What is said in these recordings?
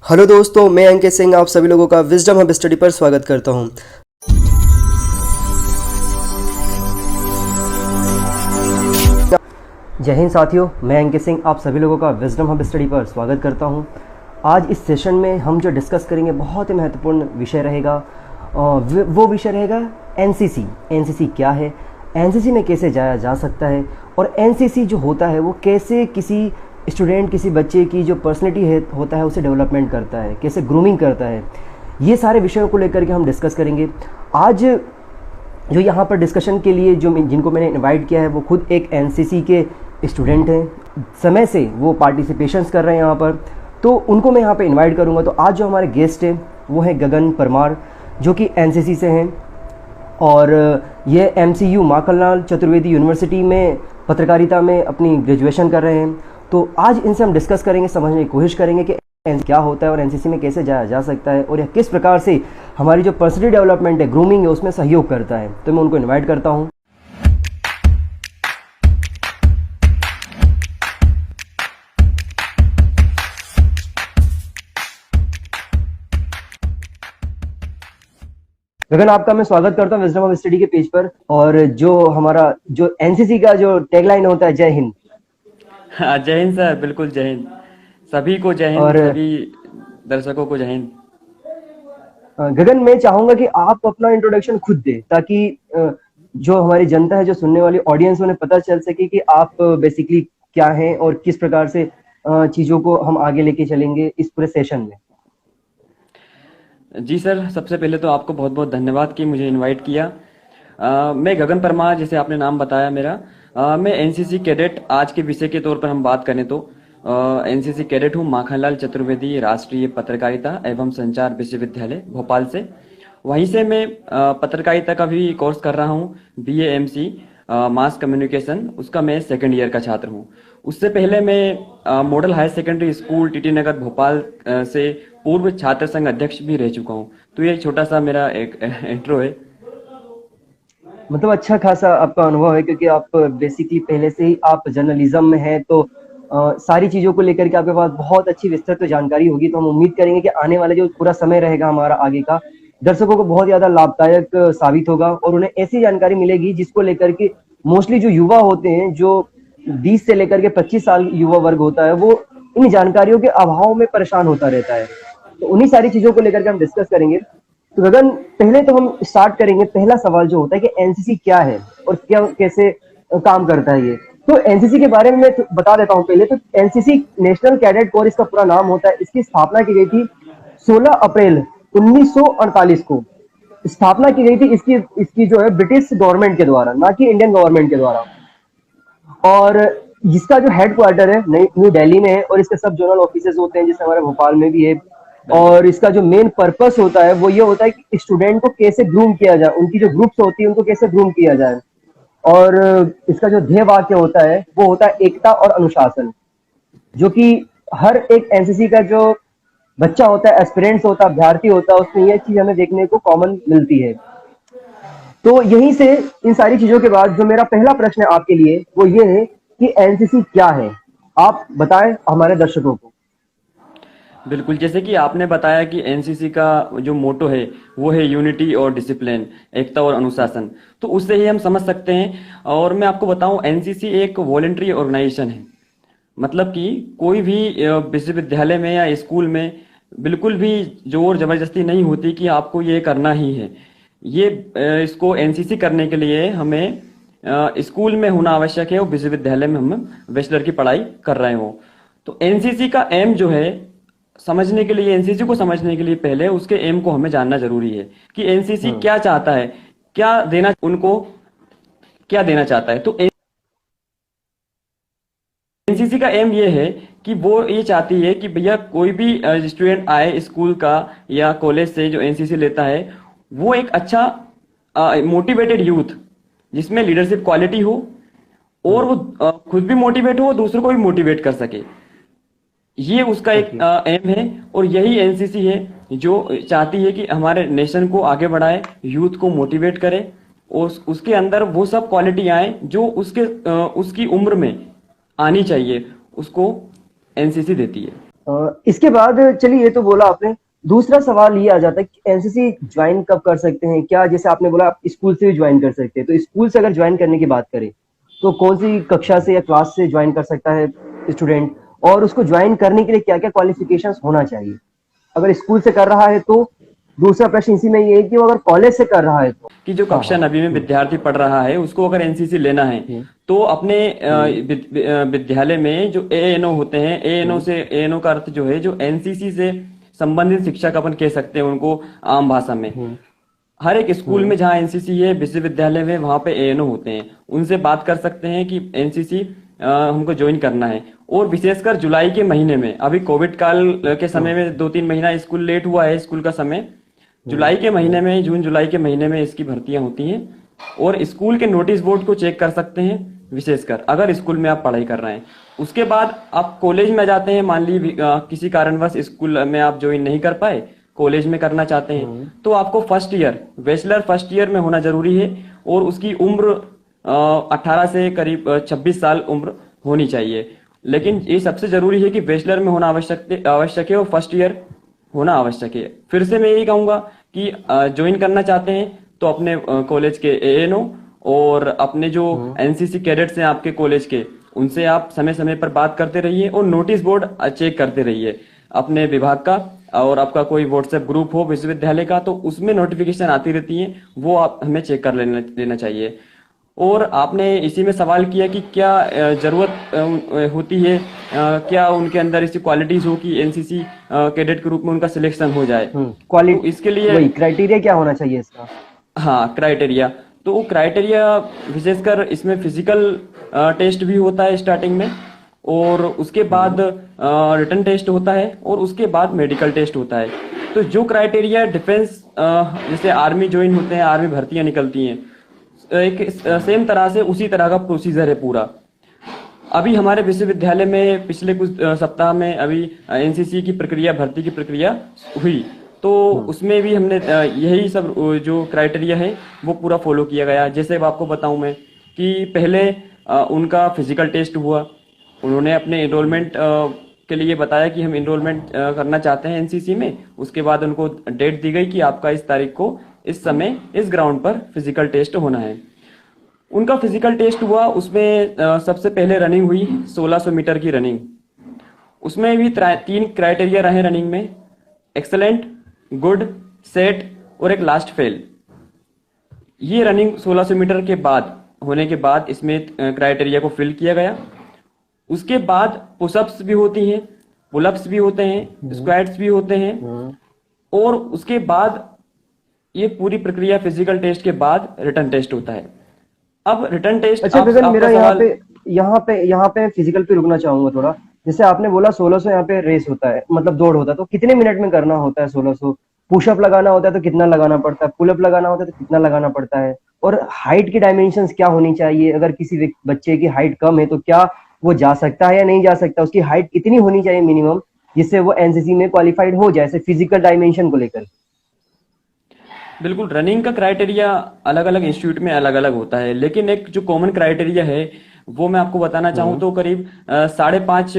Hello दोस्तों, मैं अंकित सिंह आप सभी लोगों का विजडम हब स्टडी पर स्वागत करता हूं। जय हिंद साथियों, मैं अंकित सिंह आप सभी लोगों का विजडम हब स्टडी पर स्वागत करता हूं। आज इस सेशन में हम जो डिस्कस करेंगे बहुत ही महत्वपूर्ण विषय रहेगा। वो विषय रहेगा एनसीसी। एनसीसी क्या है, एनसीसी में कैसे जाया जा सकता है और एनसीसी जो होता है वो कैसे किसी स्टूडेंट, किसी बच्चे की जो पर्सनैलिटी होता है उसे डेवलपमेंट करता है, कैसे ग्रूमिंग करता है। ये सारे विषयों को लेकर के हम डिस्कस करेंगे। आज जो यहाँ पर डिस्कशन के लिए जिनको मैंने इनवाइट किया है वो खुद एक एनसीसी के स्टूडेंट हैं, समय से वो पार्टिसिपेशंस कर रहे हैं यहाँ पर, तो उनको मैं यहाँ पे इनवाइट करूँगा। तो आज जो हमारे गेस्ट हैं वो है गगन परमार, जो कि एनसीसी से हैं और ये MCU माखनलाल चतुर्वेदी यूनिवर्सिटी में पत्रकारिता में अपनी ग्रेजुएशन कर रहे हैं। तो आज इनसे हम डिस्कस करेंगे, समझने की कोशिश करेंगे कि क्या होता है और एनसीसी में कैसे जाया जा सकता है और यह किस प्रकार से हमारी जो पर्सनैलिटी डेवलपमेंट है, ग्रूमिंग है, उसमें सहयोग करता है। तो मैं उनको इनवाइट करता हूँ। गगन, आपका मैं स्वागत करता हूँ विजडम ऑफ स्टडी के पेज पर। और जो हमारा जो एनसीसी का जो टैगलाइन होता है, जय हिंद। हाँ, जय हिंद सर, बिल्कुल जय हिंद। सभी को जय हिंद, और सभी दर्शकों को जय हिंद। गगन, मैं चाहूंगा कि आप अपना इंट्रोडक्शन खुद दें ताकि जो हमारी जनता है, जो सुनने वाली ऑडियंस, उन्हें पता चल सके कि आप बेसिकली क्या हैं और किस प्रकार से चीजों को हम आगे लेके चलेंगे इस पूरे सेशन में। जी सर, सबसे पहले तो आपको बहुत बहुत धन्यवाद कि मुझे इनवाइट किया। मैं गगन परमार, जैसे आपने नाम बताया मेरा, मैं एनसीसी कैडेट, आज के विषय के तौर पर हम बात करें तो एनसीसी कैडेट हूँ माखनलाल चतुर्वेदी राष्ट्रीय पत्रकारिता एवं संचार विश्वविद्यालय भोपाल से। वहीं से मैं पत्रकारिता का भी कोर्स कर रहा हूँ, BA MC मास कम्युनिकेशन, उसका मैं सेकंड ईयर का छात्र हूँ। उससे पहले मैं model higher secondary school TT Nagar Bhopal से पूर्व छात्र संघ अध्यक्ष भी रह चुका हूँ। तो ये छोटा सा मेरा एक इंट्रो है। मतलब अच्छा खासा आपका अनुभव है, क्योंकि आप बेसिकली पहले से ही आप जर्नलिज्म में हैं, तो सारी चीज़ों को लेकर के आपके पास बहुत अच्छी विस्तृत जानकारी होगी। तो हम उम्मीद करेंगे कि आने वाला जो पूरा समय रहेगा हमारा आगे का, दर्शकों को बहुत ज़्यादा लाभदायक साबित होगा और उन्हें ऐसी जानकारी मिलेगी जिसको लेकर के मोस्टली जो युवा होते हैं, जो 20 से लेकर के 25 साल युवा वर्ग होता है, वो इन जानकारियों के अभाव में परेशान होता रहता है। तो उन्हीं सारी चीज़ों को लेकर के हम डिस्कस करेंगे। तो गगन, पहले तो हम स्टार्ट करेंगे, पहला सवाल जो होता है कि एनसीसी क्या है और क्या कैसे काम करता है ये। तो एनसीसी के बारे में मैं बता देता हूँ पहले। तो एनसीसी नेशनल कैडेट कोर इसका पूरा नाम होता है। इसकी स्थापना की गई थी 16 अप्रैल 1948 को स्थापना की गई थी। इसकी जो है ब्रिटिश गवर्नमेंट के द्वारा, ना कि इंडियन गवर्नमेंट के द्वारा। और जिसका जो हेड क्वार्टर है न्यू दिल्ली में है और इसके सब जोनल ऑफिसेज होते हैं, जैसे हमारे भोपाल में भी है। और इसका जो मेन पर्पस होता है वो ये होता है कि स्टूडेंट को कैसे ग्रूम किया जाए, उनकी जो ग्रुप्स होती है उनको कैसे ग्रूम किया जाए। और इसका जो ध्येय वाक्य होता है वो होता है एकता और अनुशासन, जो कि हर एक एनसीसी का जो बच्चा होता है, एस्पिरेंट्स होता है, अभ्यर्थी होता है, उसमें यह चीज हमें देखने को कॉमन मिलती है। तो यहीं से इन सारी चीजों के बाद जो मेरा पहला प्रश्न है आपके लिए वो ये है कि एनसीसी क्या है, आप बताएं हमारे दर्शकों को। बिल्कुल, जैसे कि आपने बताया कि एनसीसी का जो मोटो है वो है यूनिटी और डिसिप्लिन, एकता और अनुशासन। तो उससे ही हम समझ सकते हैं। और मैं आपको बताऊं, एनसीसी एक वॉलेंट्री ऑर्गेनाइजेशन है। मतलब कि कोई भी विश्वविद्यालय में या स्कूल में बिल्कुल भी जोर जबरदस्ती नहीं होती कि आपको ये करना ही है। ये इसको एनसीसी करने के लिए हमें स्कूल में होना आवश्यक है और विश्वविद्यालय में हम बैचलर की पढ़ाई कर रहे हो। तो एनसीसी का एम जो है, समझने के लिए, एनसीसी को समझने के लिए पहले उसके एम को हमें जानना जरूरी है कि एनसीसी क्या चाहता है, क्या देना, उनको क्या देना चाहता है। तो एनसीसी का एम ये है कि वो ये चाहती है कि भैया कोई भी स्टूडेंट आए स्कूल का या कॉलेज से जो एनसीसी लेता है, वो एक अच्छा मोटिवेटेड यूथ जिसमें लीडरशिप क्वालिटी हो और वो खुद भी मोटिवेट हो, दूसरों को भी मोटिवेट कर सके। ये उसका एक एम है। और यही एनसीसी है जो चाहती है कि हमारे नेशन को आगे बढ़ाए, यूथ को मोटिवेट करे और उसके अंदर वो सब क्वालिटी आए जो उसकी उम्र में आनी चाहिए, उसको एनसीसी देती है। इसके बाद चलिए ये तो बोला आपने, दूसरा सवाल ये आ जाता है कि एनसीसी ज्वाइन कब कर सकते हैं? क्या जैसे आपने बोला आप स्कूल से भी ज्वाइन कर सकते हैं, तो स्कूल से अगर ज्वाइन करने की बात करें, तो कौन सी कक्षा से या क्लास से ज्वाइन कर सकता है स्टूडेंट? और उसको ज्वाइन करने के लिए क्या-क्या क्वालिफिकेशंस होना चाहिए? अगर स्कूल से कर रहा है तो दूसरा प्रश्न इसी में ये है कि वो अगर कॉलेज से कर रहा है तो? कि जो हाँ, कक्षा हाँ। नवीं में हुँ, विद्यार्थी पढ़ रहा है उसको अगर एनसीसी लेना है हुँ, तो अपने हुँ, विद्यालय में जो एएनओ होते हैं, हुँ, एएनओ का अर्थ जो है जो एनसीसी से संबंधित शिक्षक अपन कह सकते हैं उनको आम भाषा में। हुँ, हर एक स्कूल हुँ, में जहाँ एनसीसी है, विश्वविद्यालय में, वहां पे एएनओ होते हैं, उनसे बात कर सकते हैं कि एनसीसी हमको ज्वाइन करना है। और विशेषकर जुलाई के महीने में, अभी कोविड काल के हुँ, समय में 2-3 महीना स्कूल लेट हुआ है, स्कूल का समय। हुँ, जुलाई के महीने हुँ, में, जून जुलाई के महीने में इसकी भर्तियां होती हैं। और स्कूल के नोटिस बोर्ड को चेक कर सकते हैं, विशेषकर अगर स्कूल में आप पढ़ाई कर रहे हैं। उसके बाद आप कॉलेज में जाते हैं, मान ली किसी कारणवश स्कूल में आप ज्वाइन नहीं कर पाए, कॉलेज में करना चाहते हैं, हुँ, तो आपको first year, bachelor first year में होना जरूरी है। और उसकी उम्र 18 से करीब 26 साल उम्र होनी चाहिए। लेकिन ये सबसे जरूरी है कि बैचलर में होना आवश्यक आवश्यक है और फर्स्ट ईयर होना आवश्यक है। फिर से मैं यही कहूंगा कि ज्वाइन करना चाहते हैं तो अपने कॉलेज के एएनओ और अपने जो हुँ, एनसीसी कैडेट्स हैं आपके कॉलेज के, उनसे आप समय समय पर बात करते रहिए और नोटिस बोर्ड चेक करते रहिए अपने विभाग का। और आपका कोई व्हाट्सएप ग्रुप हो विश्वविद्यालय का तो उसमें नोटिफिकेशन आती रहती है, वो आप हमें चेक कर लेना चाहिए। और आपने इसी में सवाल किया कि क्या जरूरत होती है, क्या उनके अंदर ऐसी क्वालिटीज हो कि एनसीसी कैडेट के रूप में उनका सिलेक्शन हो जाए। हुँ, क्वालि तो इसके लिए वही क्राइटेरिया क्या होना चाहिए इसका? हाँ, क्राइटेरिया, तो वो क्राइटेरिया विशेषकर इसमें फिजिकल टेस्ट भी होता है स्टार्टिंग में। और उसके बाद हुँ, रिटन टेस्ट होता है और उसके बाद मेडिकल टेस्ट होता है। तो जो क्राइटेरिया डिफेंस, जैसे आर्मी ज्वाइन होते हैं, आर्मी भर्तियां निकलती हैं, एक सेम तरह से उसी तरह का प्रोसीजर है पूरा। अभी हमारे विश्वविद्यालय में पिछले कुछ सप्ताह में अभी एनसीसी की प्रक्रिया, भर्ती की प्रक्रिया हुई। तो हुँ, उसमें भी हमने यही सब जो क्राइटेरिया है वो पूरा फॉलो किया गया। जैसे अब आपको बताऊं मैं कि पहले उनका फिजिकल टेस्ट हुआ। उन्होंने अपने एनरोलमेंट के लिए बताया कि हम एनरोलमेंट करना चाहते हैं एनसीसी में। उसके बाद उनको डेट दी गई कि आपका इस तारीख को इस समय इस ग्राउंड पर फिजिकल टेस्ट होना है। उनका फिजिकल टेस्ट हुआ, उसमें सबसे पहले रनिंग हुई, 1600 मीटर की रनिंग। उसमें भी 3 क्राइटेरिया रहे रनिंग में: एक्सलेंट, गुड, सेट और एक लास्ट फेल। ये रनिंग 1600 मीटर के बाद होने के बाद इसमें क्राइटेरिया को फिल किया गया। उसके बाद पुशअप्स भी होती हैं, पुलअप्स भी होते हैं, हुँ, स्क्वाट्स भी होते हैं। हुँ। और उसके बाद ये पूरी प्रक्रिया फिजिकल टेस्ट के बाद रिटन टेस्ट होता है। अब रिटन टेस्ट, अच्छा आप गगन, आपका मेरा सवाल। यहाँ पे फिजिकल पे रुकना चाहूंगा थोड़ा। जैसे आपने बोला 1600 यहाँ पे रेस होता है, मतलब दौड़ होता है, तो कितने मिनट में करना होता है 1600? पुशअप लगाना होता है तो कितना लगाना पड़ता है? पुलअप लगाना होता है तो कितना लगाना पड़ता है? और हाइट की डायमेंशंस क्या होनी चाहिए? अगर किसी बच्चे की हाइट कम है तो क्या वो जा सकता है या नहीं जा सकता? उसकी हाइट कितनी होनी चाहिए मिनिमम, जिससे वो एनसीसी में क्वालिफाइड हो जाए, फिजिकल डायमेंशन को लेकर? बिल्कुल, रनिंग का क्राइटेरिया अलग अलग इंस्टीट्यूट में अलग अलग होता है, लेकिन एक जो कॉमन क्राइटेरिया है वो मैं आपको बताना चाहूँ हम्म, तो करीब 5.5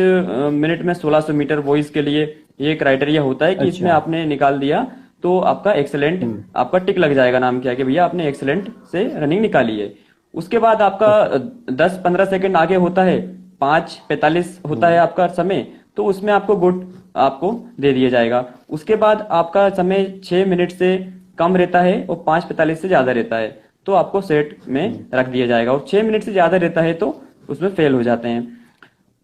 मिनट में 1600 मीटर बॉयज के लिए ये क्राइटेरिया होता है कि इसमें अच्छा। आपने निकाल दिया तो आपका एक्सेलेंट, हम्म, आपका टिक लग जाएगा नाम क्या है कि भैया आपने एक्सेलेंट से रनिंग निकाली है। उसके बाद आपका ओके। 10-15 सेकंड आगे होता है, 5:45 होता है हम्म, आपका समय, तो उसमें आपको गुड आपको दे दिया जाएगा। उसके बाद आपका समय 6 मिनट से कम रहता है और 5:45 से ज्यादा रहता है तो आपको सेट में हम्म। रख दिया जाएगा, और 6 मिनट से ज्यादा रहता है तो उसमें फेल हो जाते हैं।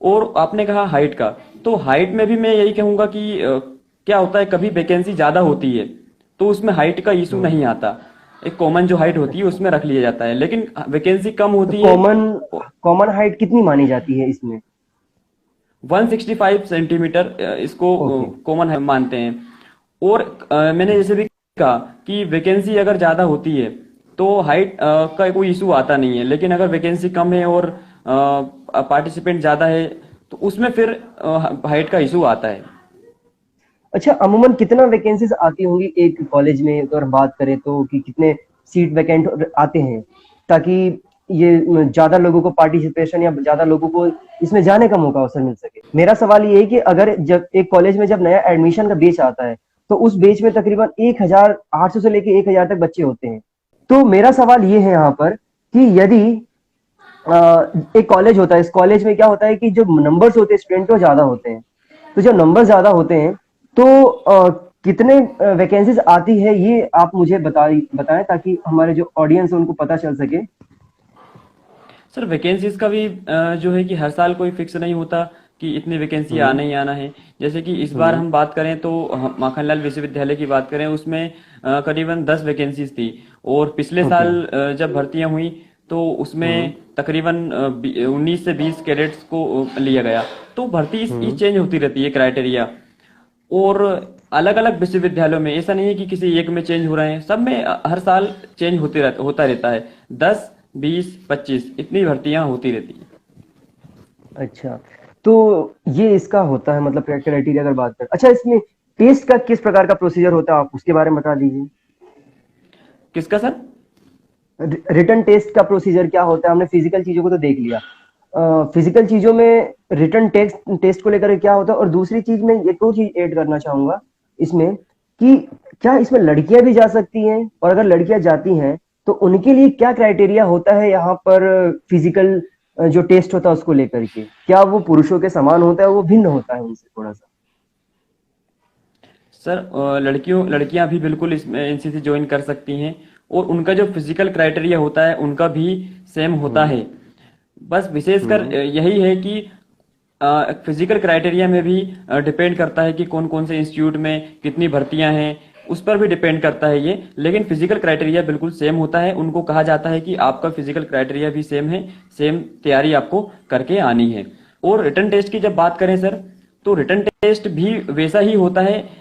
और आपने कहा हाइट का, तो हाइट में भी मैं यही कहूंगा कि क्या होता है, कभी वैकेंसी ज्यादा होती है तो उसमें हाइट का इशू हम्म। नहीं आता। एक कॉमन जो हाइट होती है अच्छा, उसमें रख लिया जाता है, लेकिन वैकेंसी कम तो होती है। कॉमन कॉमन हाइट कितनी मानी जाती है इसमें? 165 सेंटीमीटर इसको ओके। कॉमन मानते हैं। और मैंने जैसे भी कहा कि वैकेंसी अगर ज्यादा होती है तो हाइट का कोई इशू आता नहीं है, लेकिन अगर वैकेंसी कम है और पार्टिसिपेंट ज्यादा है तो उसमें फिर हाइट का इशू आता है। अच्छा, अमूमन कितना वैकेंसीज आती होंगी एक कॉलेज में, अगर बात करें तो, कि कितने सीट वैकेंट आते हैं, ताकि ये ज्यादा लोगों को पार्टिसिपेशन या ज्यादा लोगों को इसमें जाने का मौका अवसर मिल सके। मेरा सवाल ये है कि अगर जब एक कॉलेज में जब नया एडमिशन का बैच आता है तो उस बैच में तकरीबन 1800 से लेके 1000 तक बच्चे होते हैं। तो मेरा सवाल ये है यहाँ पर कि यदि एक कॉलेज होता है, इस कॉलेज में क्या होता है कि जो नंबर्स होते हैं स्टूडेंट वो ज्यादा होते हैं। तो जब नंबर ज्यादा होते हैं तो कितने वैकेंसीज आती है ये आप मुझे बताएं ताकि हमारे जो ऑडियंस है उनको पता चल सके। सर वैकेंसीज का भी जो है कि हर साल कोई फिक्स नहीं होता कि इतनी वैकेंसी हम्म। आना ही आना है। जैसे कि इस बार हम्म। हम बात करें तो माखनलाल विश्वविद्यालय की बात करें, उसमें करीबन 10 वैकेंसीज थी। और पिछले ओके। साल जब भर्तियां हुई तो हम्म। उसमें तकरीबन 19 से 20 कैडेट्स को लिया गया। तो भर्ती इस हम्म। चेंज होती रहती है क्राइटेरिया। और अलग अलग विश्वविद्यालयों में ऐसा नहीं है कि किसी एक में चेंज हो रहे हैं, सब में हर साल चेंज होता रहता है। 10, 20, 25 इतनी भर्तियां होती रहती हैं। अच्छा, तो ये इसका होता है मतलब क्राइटेरिया अगर बात करें। अच्छा, इसमें टेस्ट का किस प्रकार का प्रोसीजर होता है आप उसके बारे में बता दीजिए। किसका सर? रिटर्न टेस्ट का प्रोसीजर क्या होता है? हमने फिजिकल चीजों को तो देख लिया, फिजिकल चीजों में रिटर्न टेस्ट टेस्ट को लेकर क्या होता है? और दूसरी चीज मैं एक और चीज ऐड करना चाहूंगा इसमें कि क्या इसमें लड़कियां भी जा सकती हैं, और अगर लड़कियां जाती हैं तो उनके लिए क्या क्राइटेरिया होता है यहाँ पर? फिजिकल जो टेस्ट होता है उसको लेकर के क्या वो पुरुषों के समान होता है, वो भिन्न होता है उनसे थोड़ा सा? सर लड़कियां भी बिल्कुल इसमें एनसीसी ज्वाइन कर सकती हैं। और उनका जो फिजिकल क्राइटेरिया होता है उनका भी सेम होता हम्म। है। बस विशेषकर हम्म। यही है कि फिजिकल क्राइटेरिया में भी डिपेंड करता है कि कौन कौन से इंस्टीट्यूट में कितनी भर्तियां हैं, उस पर भी डिपेंड करता है ये। लेकिन फिजिकल क्राइटेरिया बिल्कुल सेम होता है। उनको कहा जाता है कि आपका फिजिकल क्राइटेरिया भी सेम है, सेम तैयारी आपको करके आनी है। और रिटर्न टेस्ट की जब बात करें सर, तो रिटर्न टेस्ट भी वैसा ही होता है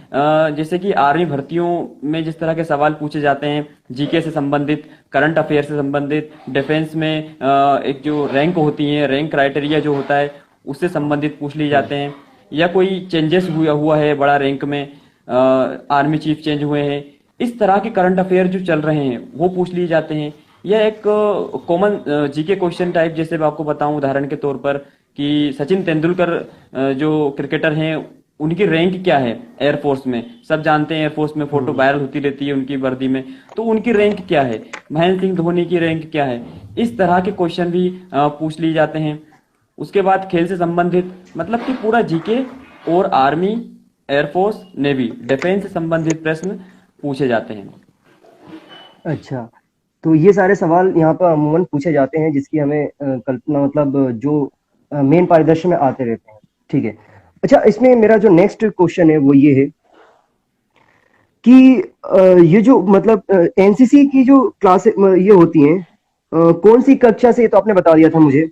जैसे कि आर्मी भर्तियों में जिस तरह के सवाल पूछे जाते हैं, जीके से संबंधित, करंट अफेयर से संबंधित, डिफेंस में एक जो रैंक होती है, रैंक क्राइटेरिया जो होता है उससे संबंधित पूछ लिए हम्म। जाते हैं। या कोई चेंजेस हुआ है बड़ा रैंक में, आर्मी चीफ चेंज हुए हैं, इस तरह के करंट अफेयर जो चल रहे हैं वो पूछ लिए जाते हैं। यह एक कॉमन जीके क्वेश्चन टाइप, जैसे मैं आपको बताऊं उदाहरण के तौर पर कि सचिन तेंदुलकर जो क्रिकेटर हैं उनकी रैंक क्या है एयरफोर्स में। सब जानते हैं एयरफोर्स में फोटो हम्म। वायरल होती रहती है उनकी वर्दी में, तो उनकी रैंक क्या है। महेंद्र सिंह धोनी की रैंक क्या है। इस तरह के क्वेश्चन भी पूछ लिए जाते हैं। उसके बाद खेल से संबंधित, मतलब कि पूरा जीके और आर्मी, एयरफोर्स, नेवी, डिफेंस से संबंधित प्रश्न पूछे जाते हैं। अच्छा, तो ये सारे सवाल यहाँ पर अमूमन पूछे जाते हैं जिसकी हमें कल्पना मतलब जो मेन परिदृश्य में आते रहते हैं। ठीक है। अच्छा, इसमें मेरा जो नेक्स्ट क्वेश्चन है वो ये है कि ये जो मतलब एनसीसी की जो क्लास ये होती हैं, कौन सी कक्षा से, ये तो आपने बता दिया था मुझे।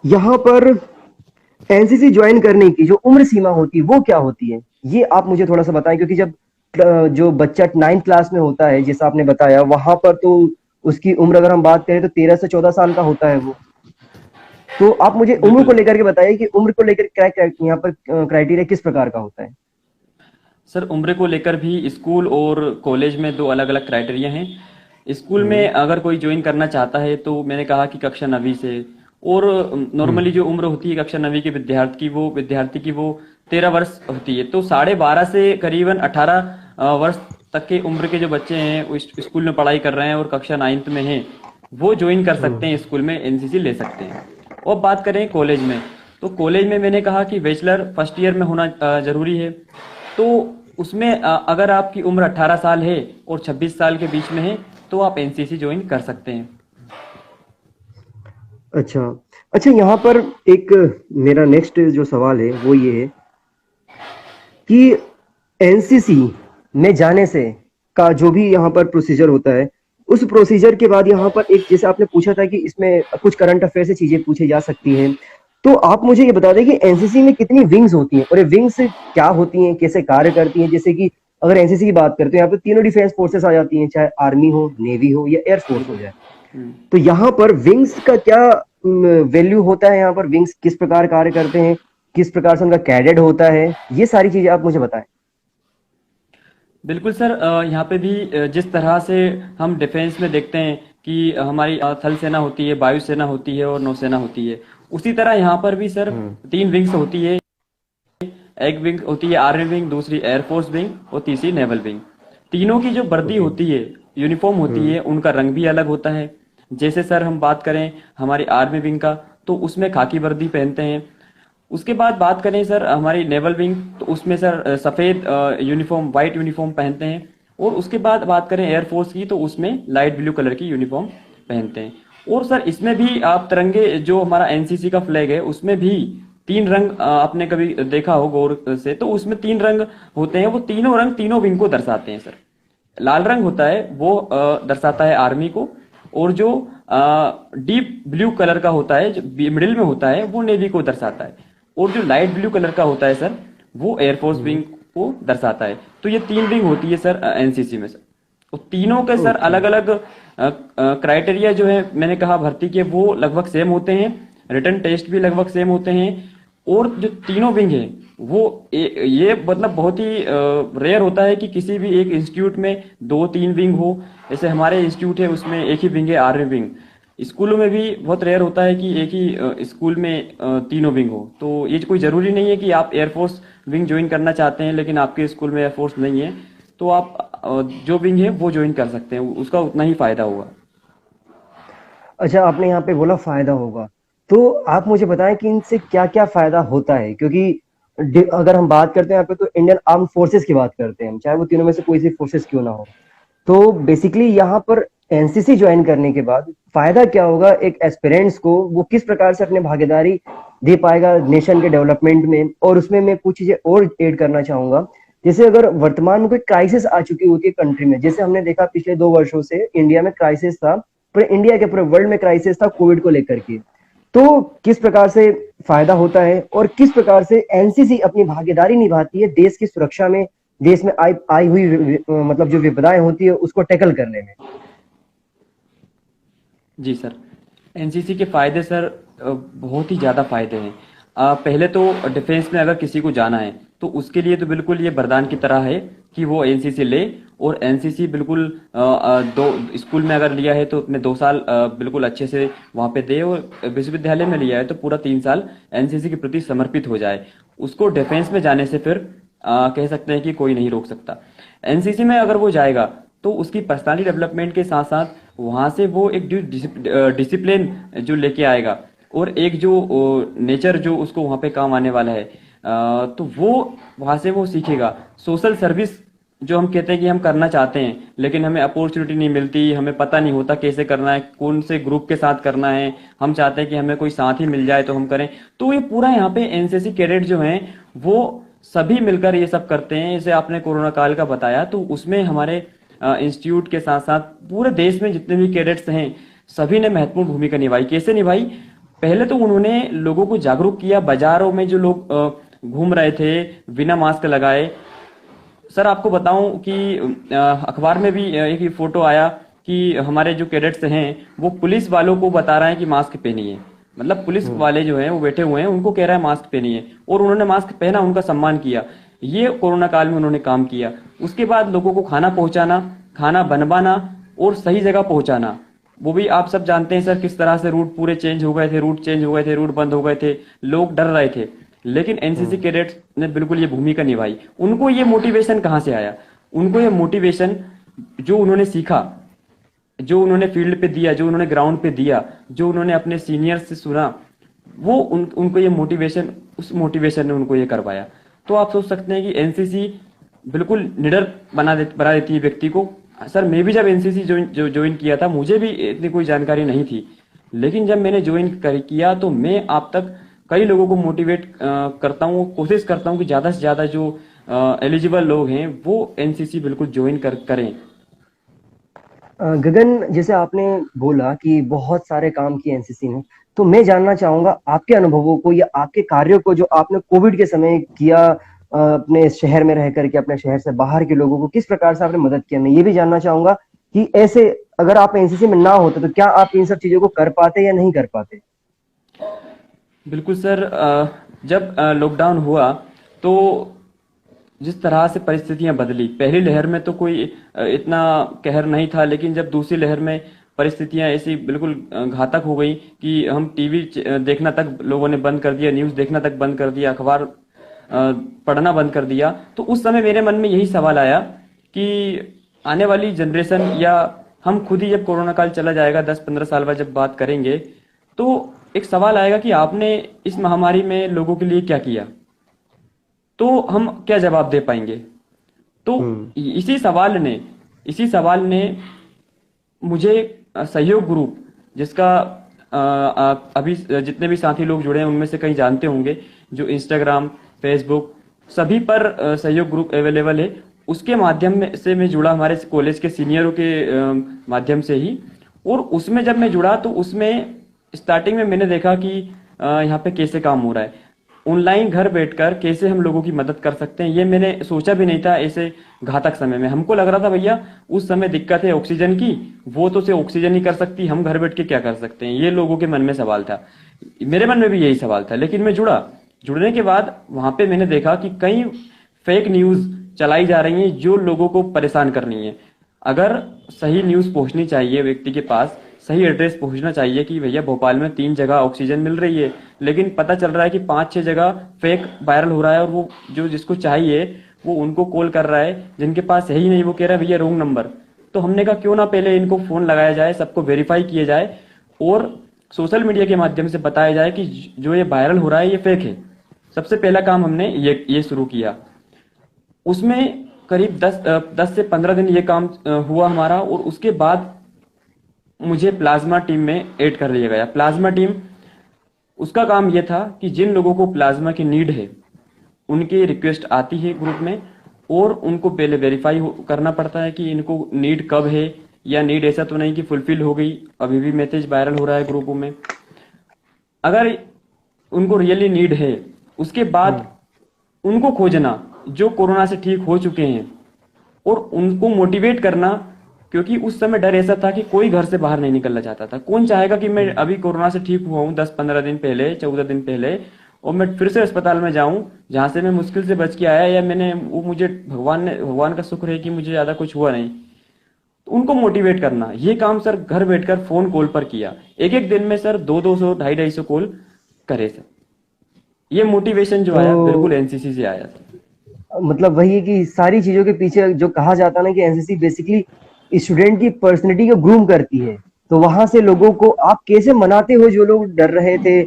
यहाँ पर एनसीसी ज्वाइन करने की जो उम्र सीमा होती है वो क्या होती है, ये आप मुझे थोड़ा सा बताएं। क्योंकि जब जो बच्चा 9th क्लास में होता है जैसा आपने बताया, वहां पर तो उसकी उम्र अगर हम बात करें तो 13 से 14 साल का होता है वो। तो आप मुझे उम्र को बिल्कुल लेकर के बताइए कि उम्र को लेकर क्या क्या यहाँ पर क्राइटेरिया किस प्रकार का होता है? सर, उम्र को लेकर भी स्कूल और कॉलेज में दो अलग अलग क्राइटेरिया हैं। स्कूल में हम्म। अगर कोई ज्वाइन करना चाहता है तो मैंने कहा कि कक्षा 9वीं से। और नॉर्मली हम्म। जो उम्र होती है कक्षा 9वीं के विद्यार्थी की वो 13 वर्ष होती है। तो 12.5 से करीबन 18 वर्ष तक के उम्र के जो बच्चे हैं वो स्कूल में पढ़ाई कर रहे हैं और कक्षा 9th में हैं, वो ज्वाइन कर सकते हम्म। हैं, स्कूल में एनसीसी ले सकते हैं। और बात करें कॉलेज में, तो कॉलेज में मैंने कहा कि बैचलर फर्स्ट ईयर में होना जरूरी है। तो उसमें अगर आपकी उम्र 18 साल है और 26 साल के बीच में है तो आप एनसीसी ज्वाइन कर सकते हैं। अच्छा। अच्छा, यहाँ पर एक मेरा नेक्स्ट जो सवाल है वो ये है कि एनसीसी में जाने से का जो भी यहाँ पर प्रोसीजर होता है, उस प्रोसीजर के बाद यहाँ पर एक, जैसे आपने पूछा था कि इसमें कुछ करंट अफेयर से चीजें पूछी जा सकती हैं, तो आप मुझे ये बता दें कि एनसीसी में कितनी विंग्स होती हैं और ये विंग्स क्या होती हैं, कैसे कार्य करती हैं? जैसे कि अगर एनसीसी की बात करते हैं यहाँ पे तीनों डिफेंस फोर्सेस आ जाती हैं, चाहे आर्मी हो, नेवी हो या एयरफोर्स हो बिल्कुल। जाए। हम्म। तो यहाँ पर विंग्स का क्या वैल्यू होता है? यहाँ पर विंग्स किस प्रकार कार्य करते हैं, किस प्रकार से उनका कैडेट होता है, ये सारी चीजें आप मुझे बताएं। बिल्कुल सर, यहाँ पे भी जिस तरह से हम डिफेंस में देखते हैं कि हमारी थल सेना होती है, वायु सेना होती है और नौसेना होती है। उसी तरह यहाँ पर भी सर हम्म। 3 विंग्स होती है। एक विंग होती है आर्मी विंग, दूसरी एयरफोर्स विंग और तीसरी नेवल विंग। तीनों की जो वर्दी ओके। होती है, यूनिफॉर्म होती हम्म। है, उनका रंग भी अलग होता है। जैसे सर हम बात करें हमारी आर्मी विंग का, तो उसमें खाकी वर्दी पहनते हैं। उसके बाद बात करें सर हमारी नेवल विंग, तो उसमें सर सफेद यूनिफॉर्म, व्हाइट यूनिफॉर्म पहनते हैं। और उसके बाद बात करें एयरफोर्स की, तो उसमें लाइट ब्लू कलर की यूनिफॉर्म पहनते हैं। और सर इसमें भी आप तिरंगे, जो हमारा एनसीसी का फ्लैग है, उसमें भी 3 रंग, आपने कभी देखा हो गौर से, तो उसमें 3 रंग होते हैं। वो तीनों रंग तीनों विंग को दर्शाते हैं सर। लाल रंग होता है वो दर्शाता है आर्मी को। और जो डीप ब्लू कलर का होता है, जो मिडिल में होता है, वो नेवी को दर्शाता है। और जो लाइट ब्लू कलर का होता है सर, वो एयरफोर्स हम्म। विंग को दर्शाता है। तो ये 3 विंग होती है सर एनसीसी में सर। तो तीनों के सर ओके। अलग अलग क्राइटेरिया जो है, मैंने कहा भर्ती के, वो लगभग सेम होते हैं। रिटर्न टेस्ट भी लगभग सेम होते हैं। और जो तीनों विंग है वो ये मतलब बहुत ही रेयर होता है कि किसी भी एक इंस्टीट्यूट में 2-3 विंग हो। जैसे हमारे इंस्टीट्यूट है, उसमें एक ही विंग है, आर्मी विंग। स्कूलों में भी बहुत रेयर होता है कि एक ही स्कूल में तीनों विंग हो। तो ये कोई जरूरी नहीं है कि आप एयरफोर्स विंग ज्वाइन करना चाहते हैं लेकिन आपके स्कूल में एयरफोर्स नहीं है, तो आप जो विंग है वो ज्वाइन कर सकते हैं, उसका उतना ही फायदा होगा। अच्छा, आपने यहाँ पे बोला फायदा होगा, तो आप मुझे बताएं कि इनसे क्या-क्या फायदा होता है? क्योंकि अगर हम बात करते हैं यहाँ पे तो इंडियन आर्म फोर्सेस की बात करते हैं हम, चाहे वो तीनों में से कोई सी फोर्सेस क्यों ना हो। तो बेसिकली यहाँ पर एनसीसी ज्वाइन करने के बाद फायदा क्या होगा एक एस्पिरेंट्स को, वो किस प्रकार से अपने भागीदारी दे पाएगा नेशन के डेवलपमेंट में? और उसमें मैं कुछ चीजें और ऐड करना चाहूंगा। जैसे अगर वर्तमान में कोई क्राइसिस आ चुकी होती है कंट्री में, जैसे हमने देखा पिछले 2 वर्षों से इंडिया में क्राइसिस था, पूरे इंडिया के पूरे वर्ल्ड में क्राइसिस था कोविड को लेकर के। तो किस प्रकार से फायदा होता है और किस प्रकार से एनसीसी अपनी भागीदारी निभाती है देश की सुरक्षा में, देश में आई हुई मतलब जो विपदाएं होती है उसको टैकल करने में? जी सर, एनसीसी के फायदे सर बहुत ही ज़्यादा फायदे हैं। पहले तो डिफेंस में अगर किसी को जाना है तो उसके लिए तो बिल्कुल ये वरदान की तरह है कि वो एनसीसी ले। और एनसीसी बिल्कुल दो स्कूल में अगर लिया है तो अपने 2 साल बिल्कुल अच्छे से वहाँ पे दे, और विश्वविद्यालय में लिया है तो पूरा 3 साल एनसीसी के प्रति समर्पित हो जाए। उसको डिफेंस में जाने से फिर कह सकते हैं कि कोई नहीं रोक सकता। एनसीसी में अगर वो जाएगा तो उसकी पर्सनालिटी डेवलपमेंट के साथ साथ वहां से वो एक जो डिसिप्लिन जो लेके आएगा, और एक जो नेचर जो उसको वहां पे काम आने वाला है, तो वो वहां से वो सीखेगा। सोशल सर्विस जो हम कहते हैं कि हम करना चाहते हैं लेकिन हमें अपॉर्चुनिटी नहीं मिलती, हमें पता नहीं होता कैसे करना है, कौन से ग्रुप के साथ करना है, हम चाहते हैं कि हमें कोई साथ ही मिल जाए तो हम करें। तो ये पूरा यहाँ पे एनसीसी कैडेट जो हैं वो सभी मिलकर ये सब करते हैं। जैसे आपने कोरोना काल का बताया, तो उसमें हमारे इंस्टीट्यूट के साथ साथ पूरे देश में जितने भी कैडेट्स हैं सभी ने महत्वपूर्ण भूमिका निभाई। कैसे निभाई? पहले तो उन्होंने लोगों को जागरूक किया। बाजारों में जो लोग घूम रहे थे बिना मास्क लगाए, सर आपको बताऊं कि अखबार में भी एक ही फोटो आया कि हमारे जो कैडेट्स हैं वो पुलिस वालों को बता रहे हैं कि मास्क पहनिए। मतलब पुलिस हम्म। वाले जो हैं वो बैठे हुए हैं, उनको कह रहा है मास्क पहनिए, और उन्होंने मास्क पहना, उनका सम्मान किया। ये कोरोना काल में उन्होंने काम किया। उसके बाद लोगों को खाना पहुंचाना, खाना बनवाना और सही जगह पहुंचाना, वो भी आप सब जानते हैं सर किस तरह से रूट पूरे चेंज हो गए थे, रूट चेंज हो गए थे, रूट बंद हो गए थे, लोग डर रहे थे। लेकिन एनसीसी हम्म। कैडेट्स ने बिल्कुल ये भूमिका निभाई। उनको ये मोटिवेशन कहाँ से आया? उनको ये मोटिवेशन जो उन्होंने सीखा, जो उन्होंने फील्ड पे दिया, जो उन्होंने ग्राउंड पे दिया, जो उन्होंने अपने सीनियर से सुना, वो उनको ये मोटिवेशन, उस मोटिवेशन ने उनको ये करवाया। तो आप सोच सकते हैं कि एनसीसी बिल्कुल निडर बना देती है व्यक्ति को। सर मैं भी जब एनसीसी ज्वाइन किया था, मुझे भी इतनी कोई जानकारी नहीं थी, लेकिन जब मैंने ज्वाइन किया तो मैं आप तक कई लोगों को मोटिवेट करता हूँ, कोशिश करता हूँ कि ज्यादा से ज्यादा जो एलिजिबल लोग हैं वो एनसीसी बिल्कुल ज्वाइन करें। गगन, जैसे आपने बोला कि बहुत सारे काम किए एनसीसी ने, तो मैं जानना चाहूंगा आपके अनुभवों को या आपके कार्यों को जो आपने कोविड के समय किया, अपने शहर में रह करके अपने शहर से बाहर के लोगों को किस प्रकार से आपने मदद किया। मैं ये भी जानना चाहूंगा कि ऐसे अगर आप एनसीसी में ना होते तो क्या आप इन सब चीजों को कर पाते या नहीं कर पाते? बिल्कुल सर, जब लॉकडाउन हुआ तो जिस तरह से परिस्थितियां बदली, पहली लहर में तो कोई इतना कहर नहीं था, लेकिन जब दूसरी लहर में परिस्थितियां ऐसी बिल्कुल घातक हो गई कि हम टीवी देखना तक लोगों ने बंद कर दिया, न्यूज देखना तक बंद कर दिया, अखबार पढ़ना बंद कर दिया। तो उस समय मेरे मन में यही सवाल आया कि आने वाली जनरेशन या हम खुद ही जब कोरोना काल चला जाएगा 10-15 साल बाद जब बात करेंगे, तो एक सवाल आएगा कि आपने इस महामारी में लोगों के लिए क्या किया, तो हम क्या जवाब दे पाएंगे। तो हम्म। इसी सवाल ने मुझे सहयोग ग्रुप, जिसका अभी जितने भी साथी लोग जुड़े हैं उनमें से कई जानते होंगे, जो इंस्टाग्राम, फेसबुक सभी पर सहयोग ग्रुप अवेलेबल है, उसके माध्यम से मैं जुड़ा, हमारे कॉलेज के सीनियरों के माध्यम से ही। और उसमें जब मैं जुड़ा तो उसमें स्टार्टिंग में मैंने देखा कि यहाँ पे कैसे काम हो रहा है, ऑनलाइन घर बैठकर कैसे हम लोगों की मदद कर सकते हैं। ये मैंने सोचा भी नहीं था ऐसे घातक समय में। हमको लग रहा था भैया उस समय दिक्कत है ऑक्सीजन की, वो तो सिर्फ ऑक्सीजन ही कर सकती, हम घर बैठ के क्या कर सकते हैं, ये लोगों के मन में सवाल था। मेरे मन में भी यही सवाल था। लेकिन मैं जुड़ने के बाद वहां पे मैंने देखा कि कई फेक न्यूज चलाई जा रही हैं जो लोगों को परेशान कर रही हैं। अगर सही न्यूज पहुंचनी चाहिए व्यक्ति के पास, सही एड्रेस पहुंचना चाहिए कि भैया भोपाल में 3 जगह ऑक्सीजन मिल रही है, लेकिन पता चल रहा है कि 5-6 जगह फेक वायरल हो रहा है, और वो जो जिसको चाहिए वो उनको कॉल कर रहा है, जिनके पास है ही नहीं वो कह रहा है भैया रॉन्ग नंबर। तो हमने कहा क्यों ना पहले इनको फोन लगाया जाए, सबको वेरीफाई किया जाए और सोशल मीडिया के माध्यम से बताया जाए कि जो ये वायरल हो रहा है ये फेक है। सबसे पहला काम हमने ये शुरू किया। उसमें करीब 10 से 15 दिन ये काम हुआ हमारा, और उसके बाद मुझे प्लाज्मा टीम में ऐड कर लिया गया। प्लाज्मा टीम, उसका काम यह था कि जिन लोगों को प्लाज्मा की नीड है उनकी रिक्वेस्ट आती है ग्रुप में, और उनको पहले वेरीफाई करना पड़ता है कि इनको नीड कब है, या नीड ऐसा तो नहीं कि फुलफिल हो गई, अभी भी मैसेज वायरल हो रहा है ग्रुपों में। अगर उनको रियली नीड है, उसके बाद उनको खोजना जो कोरोना से ठीक हो चुके हैं और उनको मोटिवेट करना, क्योंकि उस समय डर ऐसा था कि कोई घर से बाहर नहीं निकलना चाहता था। कौन चाहेगा कि मैं अभी कोरोना से ठीक हुआ हूं 10-15 दिन पहले, 14 दिन पहले, और मैं फिर से अस्पताल में जाऊं जहां से मैं मुश्किल से बच के आया, या मुझे भगवान का शुक्र है कि मुझे ज्यादा कुछ हुआ नहीं। तो उनको मोटिवेट करना, ये काम सर घर बैठकर फोन कॉल पर किया। एक एक दिन में सर 200-200, 250-250 कॉल करे सर। ये मोटिवेशन जो आया बिल्कुल तो एनसीसी से आया सर। मतलब वही है कि सारी चीजों के पीछे जो कहा जाता है ना कि एनसीसी बेसिकली स्टूडेंट की पर्सनैलिटी को ग्रूम करती है। तो वहां से लोगों को आप कैसे मनाते हो जो लोग डर रहे थे,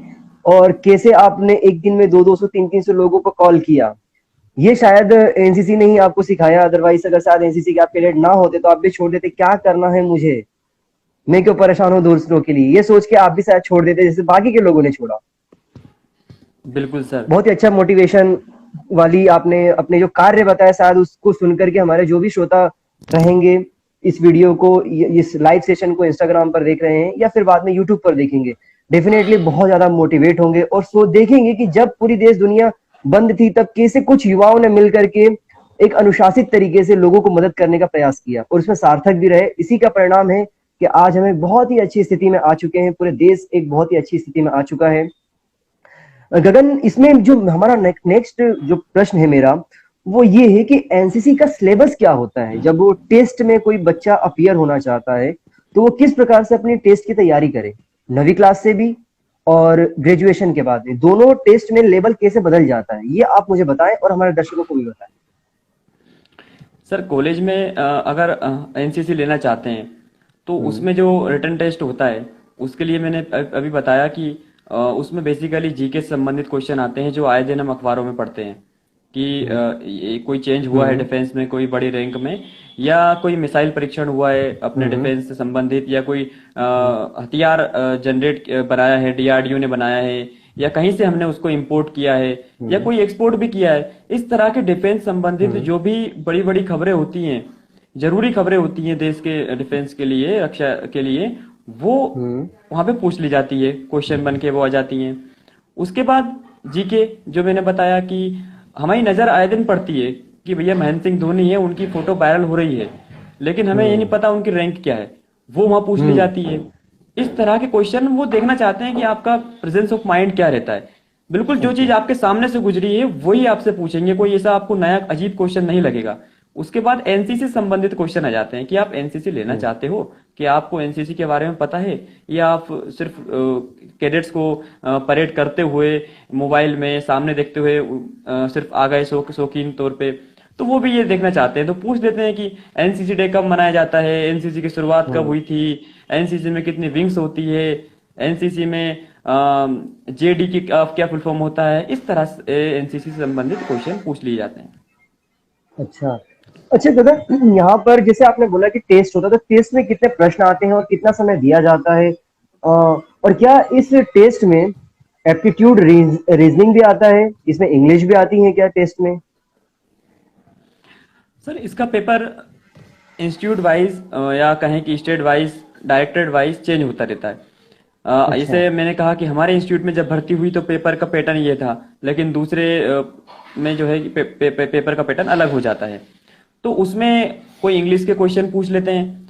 और कैसे आपने एक दिन में 200-200, 300-300 लोगों को कॉल किया, ये शायद एनसीसी ने ही आपको सिखाया। अदरवाइज अगर शायद एनसीसी के आप पीरियड ना होते तो आप भी छोड़ देते, क्या करना है मुझे, मैं क्यों परेशान हूँ दूसरों के लिए, ये सोच के आप भी शायद छोड़ देते जैसे बाकी के लोगों ने छोड़ा। बिल्कुल सर। बहुत ही अच्छा मोटिवेशन वाली आपने अपने जो कार्य बताया, शायद उसको सुनकर के हमारे जो भी श्रोता रहेंगे इस वीडियो को, इस लाइव सेशन को इंस्टाग्राम पर देख रहे हैं या फिर बाद में यूट्यूब पर देखेंगे, डेफिनेटली बहुत ज्यादा मोटिवेट होंगे और सो देखेंगे कि जब पूरी देश दुनिया बंद थी तब कैसे कुछ युवाओं ने मिलकर के एक अनुशासित तरीके से लोगों को मदद करने का प्रयास किया और उसमें सार्थक भी रहे। इसी का परिणाम है कि आज हमें बहुत ही अच्छी स्थिति में आ चुके हैं, पूरे देश एक बहुत ही अच्छी स्थिति में आ चुका है। गगन, इसमें जो हमारा नेक्स्ट जो प्रश्न है मेरा, वो ये है कि एनसीसी का सिलेबस क्या होता है। जब वो टेस्ट में कोई बच्चा अपीयर होना चाहता है तो वो किस प्रकार से अपनी टेस्ट की तैयारी करे, 9वीं क्लास से भी और ग्रेजुएशन के बाद में दोनों टेस्ट में लेवल कैसे बदल जाता है, ये आप मुझे बताएं और हमारे दर्शकों को भी बताएं। सर कॉलेज में अगर एनसीसी लेना चाहते हैं तो उसमें जो रिटन टेस्ट होता है उसके लिए मैंने अभी बताया कि उसमें बेसिकली जीके से संबंधित क्वेश्चन आते हैं जो आए दिन हम अखबारों में पढ़ते हैं कि ये कोई चेंज हुआ है डिफेंस में कोई बड़ी रैंक में, या कोई मिसाइल परीक्षण हुआ है अपने डिफेंस से संबंधित, या कोई हथियार जनरेट बनाया है डीआरडीओ ने बनाया है, या कहीं से हमने उसको इंपोर्ट किया है या कोई एक्सपोर्ट भी किया है। इस तरह के डिफेंस संबंधित जो भी बड़ी बड़ी खबरें होती हैं, जरूरी खबरें होती हैं देश के डिफेंस के लिए, रक्षा के लिए, वो वहां पे पूछ ली जाती है, क्वेश्चन बन के वो आ जाती हैं। उसके बाद जीके जो मैंने बताया कि हमारी नजर आए दिन पड़ती है कि भैया महेंद्र सिंह धोनी है, उनकी फोटो वायरल हो रही है, लेकिन हमें ये नहीं पता उनकी रैंक क्या है, वो वहां पूछ ली जाती है। इस तरह के क्वेश्चन वो देखना चाहते हैं कि आपका प्रेजेंस ऑफ माइंड क्या रहता है। बिल्कुल जो चीज आपके सामने से गुजरी है वही आपसे पूछेंगे, कोई ऐसा आपको नया अजीब क्वेश्चन नहीं लगेगा। उसके बाद एनसीसी संबंधित क्वेश्चन आ जाते हैं कि आप एनसीसी लेना चाहते हो कि आपको एनसीसी के बारे में पता है, या आप सिर्फ कैडेट्स को परेड करते हुए मोबाइल में सामने देखते हुए सिर्फ आ गए शौकीन तौर पे। तो वो भी ये देखना चाहते हैं, तो पूछ देते हैं कि एनसीसी डे कब मनाया जाता है, एनसीसी की शुरुआत कब हम्म। हुई थी, एनसीसी में कितनी विंग्स होती है, एनसीसी में जेडी की क्या फुल फॉर्म होता है। इस तरह से एनसीसी से संबंधित क्वेश्चन पूछ लिए जाते हैं। अच्छा। अच्छा गगन, यहाँ पर जैसे आपने बोला कि टेस्ट होता है, तो टेस्ट में कितने प्रश्न आते हैं और कितना समय दिया जाता है? और क्या इस टेस्ट में एप्टीट्यूड रीजनिंग भी आता है? इसमें इंग्लिश भी आती है क्या टेस्ट में? सर इसका पेपर इंस्टीट्यूट वाइज या कहें कि state wise, directorate wise change होता रहता है। अच्छा। जैसे मैंने कहा कि हमारे इंस्टीट्यूट में जब भर्ती हुई तो पेपर का पैटर्न ये था, लेकिन दूसरे में जो है कि पेपर का पैटर्न अलग हो जाता है। तो उसमें कोई इंग्लिश के क्वेश्चन पूछ लेते हैं,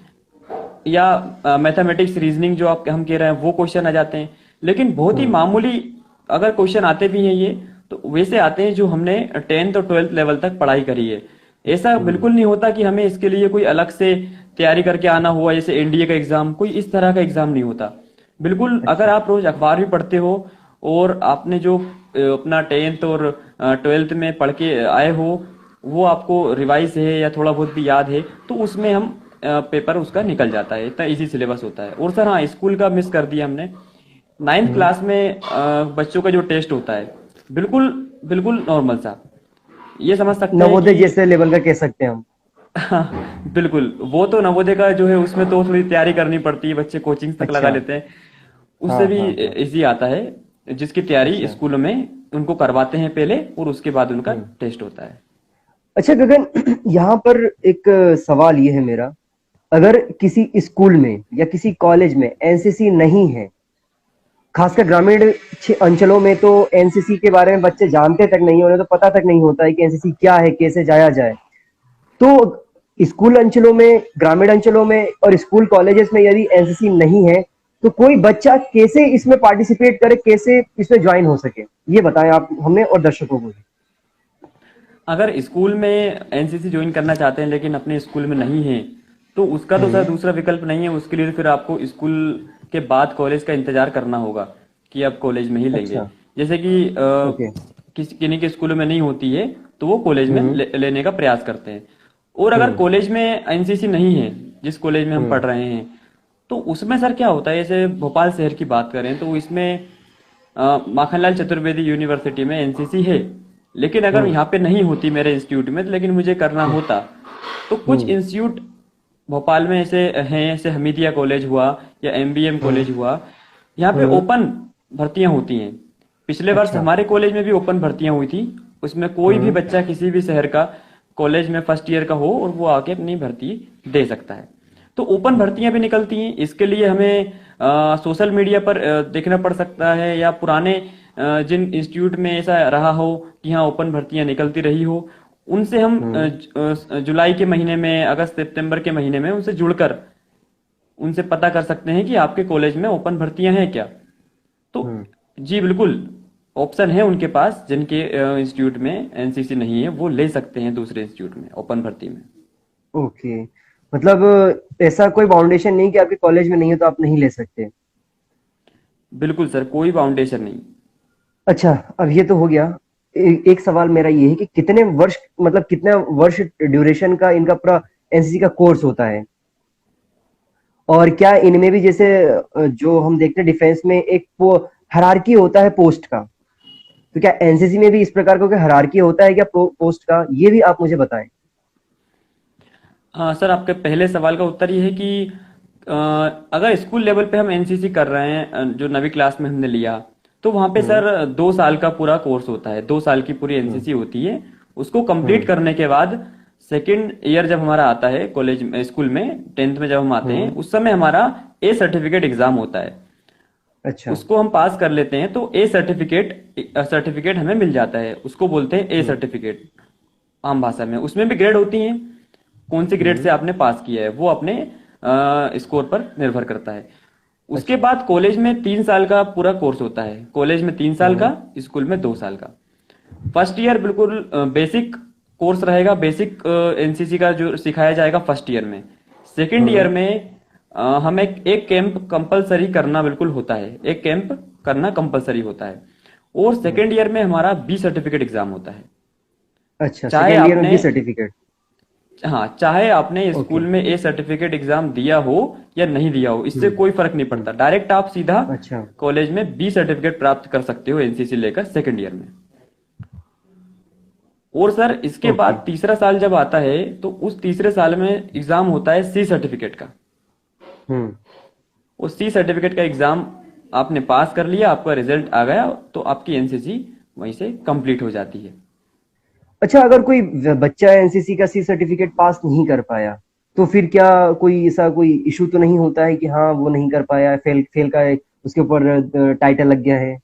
या मैथमेटिक्स रीजनिंग जो आप हम कह रहे हैं वो क्वेश्चन आ जाते हैं। लेकिन बहुत ही हम्म। मामूली अगर क्वेश्चन आते भी हैं ये, तो वैसे आते हैं जो हमने 10th और 12th लेवल तक पढ़ाई करी है। ऐसा हम्म। बिल्कुल नहीं होता कि हमें इसके लिए कोई अलग से तैयारी करके आना हुआ, जैसे एनडीए का एग्जाम, कोई इस तरह का एग्जाम नहीं होता। बिल्कुल अगर अच्छा। आप रोज अखबार भी पढ़ते हो और आपने जो अपना 10th और 12th में पढ़ के आए हो वो आपको रिवाइज है या थोड़ा बहुत भी याद है, तो उसमें हम पेपर उसका निकल जाता है। इतना इजी सिलेबस होता है। और सर हाँ, स्कूल का मिस कर दिया हमने। 9th हम्म। क्लास में बच्चों का जो टेस्ट होता है, बिल्कुल बिल्कुल नॉर्मल सा, ये समझ सकते हैं नवोदय कि जैसे लेवल का कह सकते हैं हम। बिल्कुल। वो तो नवोदय का जो है उसमें तो थोड़ी तैयारी करनी पड़ती है, बच्चे कोचिंग तक लगा अच्छा। लेते हैं। उससे हाँ भी हाँ हाँ। इजी आता है, जिसकी तैयारी अच्छा। स्कूलों में उनको करवाते हैं पहले और उसके बाद उनका हम्म। टेस्ट होता है। अच्छा गगन, यहाँ पर एक सवाल ये है मेरा। अगर किसी स्कूल में या किसी कॉलेज में एनसीसी नहीं है, खासकर ग्रामीण अंचलों में, तो एनसीसी के बारे में बच्चे जानते तक नहीं, उन्हें तो पता तक नहीं होता है कि एनसीसी क्या है, कैसे जाया जाए। तो स्कूल अंचलों में, ग्रामीण अंचलों में और स्कूल कॉलेजेस में यदि एनसीसी नहीं है, तो कोई बच्चा कैसे इसमें पार्टिसिपेट करे, कैसे इसमें ज्वाइन हो सके? ये बताएं आप हमें और दर्शकों को भी। अगर स्कूल में एनसीसी ज्वाइन करना चाहते हैं लेकिन अपने स्कूल में नहीं है, तो उसका तो सर हम्म। दूसरा विकल्प नहीं है। उसके लिए फिर आपको स्कूल के बाद कॉलेज का इंतजार करना होगा कि अब कॉलेज में ही लेंगे। अच्छा। जैसे कि ओके। किन्हीं के स्कूलों में नहीं होती है तो वो कॉलेज में हम्म। लेने का प्रयास करते हैं। और अगर हम्म। कॉलेज में एनसीसी नहीं है, जिस कॉलेज में हम हम्म। पढ़ रहे हैं, तो उसमें सर क्या होता है, जैसे भोपाल शहर की बात करें तो इसमें माखनलाल चतुर्वेदी यूनिवर्सिटी में एनसीसी है। लेकिन अगर हम्म। यहाँ पे नहीं होती मेरे इंस्टीट्यूट में, लेकिन मुझे करना हम्म। होता, तो कुछ हम्म। इंस्टीट्यूट भोपाल में ऐसे हैं, जैसे हमीदिया कॉलेज हुआ या एमबीएम हम्म। कॉलेज हुआ। यहाँ पे हम्म। ओपन भर्तियां होती हैं। पिछले वर्ष अच्छा। हमारे कॉलेज में भी ओपन भर्तियां हुई थी। उसमें कोई भी हम्म। बच्चा किसी भी शहर का कॉलेज में फर्स्ट ईयर का हो और वो आके अपनी भर्ती दे सकता है। तो ओपन भर्तियां भी निकलती हैं। इसके लिए हमें सोशल मीडिया पर देखना पड़ सकता है, या पुराने जिन इंस्टीट्यूट में ऐसा रहा हो कि हाँ ओपन भर्तियां निकलती रही हो, उनसे हम हम्म। जुलाई के महीने में, अगस्त सितंबर के महीने में उनसे जुड़कर उनसे पता कर सकते हैं कि आपके कॉलेज में ओपन भर्तियां हैं क्या। तो हम्म। जी बिल्कुल, ऑप्शन है उनके पास। जिनके इंस्टीट्यूट में एनसीसी नहीं है वो ले सकते हैं दूसरे इंस्टीट्यूट में ओपन भर्ती में। ओके। मतलब ऐसा कोई बाउंडेशन नहीं कि आपके कॉलेज में नहीं है तो आप नहीं ले सकते? बिल्कुल सर, कोई बाउंडेशन नहीं। अच्छा, अब ये तो हो गया। एक सवाल मेरा ये है कि कितने वर्ष, मतलब कितने वर्ष ड्यूरेशन का इनका पूरा एनसीसी का कोर्स होता है? और क्या इनमें भी जैसे जो हम देखते हैं डिफेंस में एक वो हायरार्की होता है पोस्ट का, तो क्या एनसीसी में भी इस प्रकार का कोई हायरार्की होता है क्या पोस्ट का? ये भी आप मुझे बताएं। हाँ सर, आपके पहले सवाल का उत्तर ये है कि अ, अगर स्कूल लेवल पे हम एनसीसी कर रहे हैं, जो 9वीं क्लास में हमने लिया, तो वहाँ पे हम्म। सर 2 साल का पूरा कोर्स होता है। 2 साल की पूरी हम्म। एनसीसी होती है। उसको कंप्लीट हम्म। करने के बाद सेकेंड ईयर जब हमारा आता है कॉलेज में, स्कूल में 10th में जब हम आते हैं, हम्म। उस समय हमारा ए सर्टिफिकेट एग्जाम होता है। अच्छा। उसको हम पास कर लेते हैं तो ए सर्टिफिकेट सर्टिफिकेट हमें मिल जाता है। उसको बोलते हैं ए हम्म। सर्टिफिकेट आम भाषा में। उसमें भी ग्रेड होती हैं, कौन से ग्रेड हम्म। से आपने पास किया है वो अपने स्कोर पर निर्भर करता है। उसके अच्छा। बाद कॉलेज में 3 साल का पूरा कोर्स होता है। कॉलेज में 3 साल हम्म। का, स्कूल में 2 साल का। फर्स्ट ईयर बिल्कुल बेसिक कोर्स रहेगा। बेसिक एनसीसी का जो सिखाया जाएगा फर्स्ट ईयर में। सेकेंड ईयर हम्म। में हमें एक कैंप कंपलसरी करना बिल्कुल होता है, एक कैंप करना कंपलसरी होता है। और सेकेंड ईयर में हमारा बी सर्टिफिकेट एग्जाम होता है। अच्छा, चाहे सेकेंड ईयर में आपने, बी सर्टिफिकेट। हाँ, चाहे आपने ओके। स्कूल में ए सर्टिफिकेट एग्जाम दिया हो या नहीं दिया हो, इससे हम्म। कोई फर्क नहीं हम्म। पड़ता, डायरेक्ट आप सीधा अच्छा। कॉलेज में बी सर्टिफिकेट प्राप्त कर सकते हो एनसीसी लेकर सेकेंड ईयर में। और सर इसके ओके। बाद तीसरा साल जब आता है तो उस तीसरे साल में एग्जाम होता है सी सर्टिफिकेट का। हम्म। उस सी सर्टिफिकेट का एग्जाम आपने पास कर लिया, आपका रिजल्ट आ गया, तो आपकी एनसीसी वहीं से कंप्लीट हो जाती है। अच्छा, अगर कोई बच्चा एनसीसी का सी सर्टिफिकेट पास नहीं कर पाया, तो फिर क्या कोई ऐसा कोई इशू तो नहीं होता है कि हाँ वो नहीं कर पाया, फेल फेल का उसके ऊपर टाइटल लग गया है?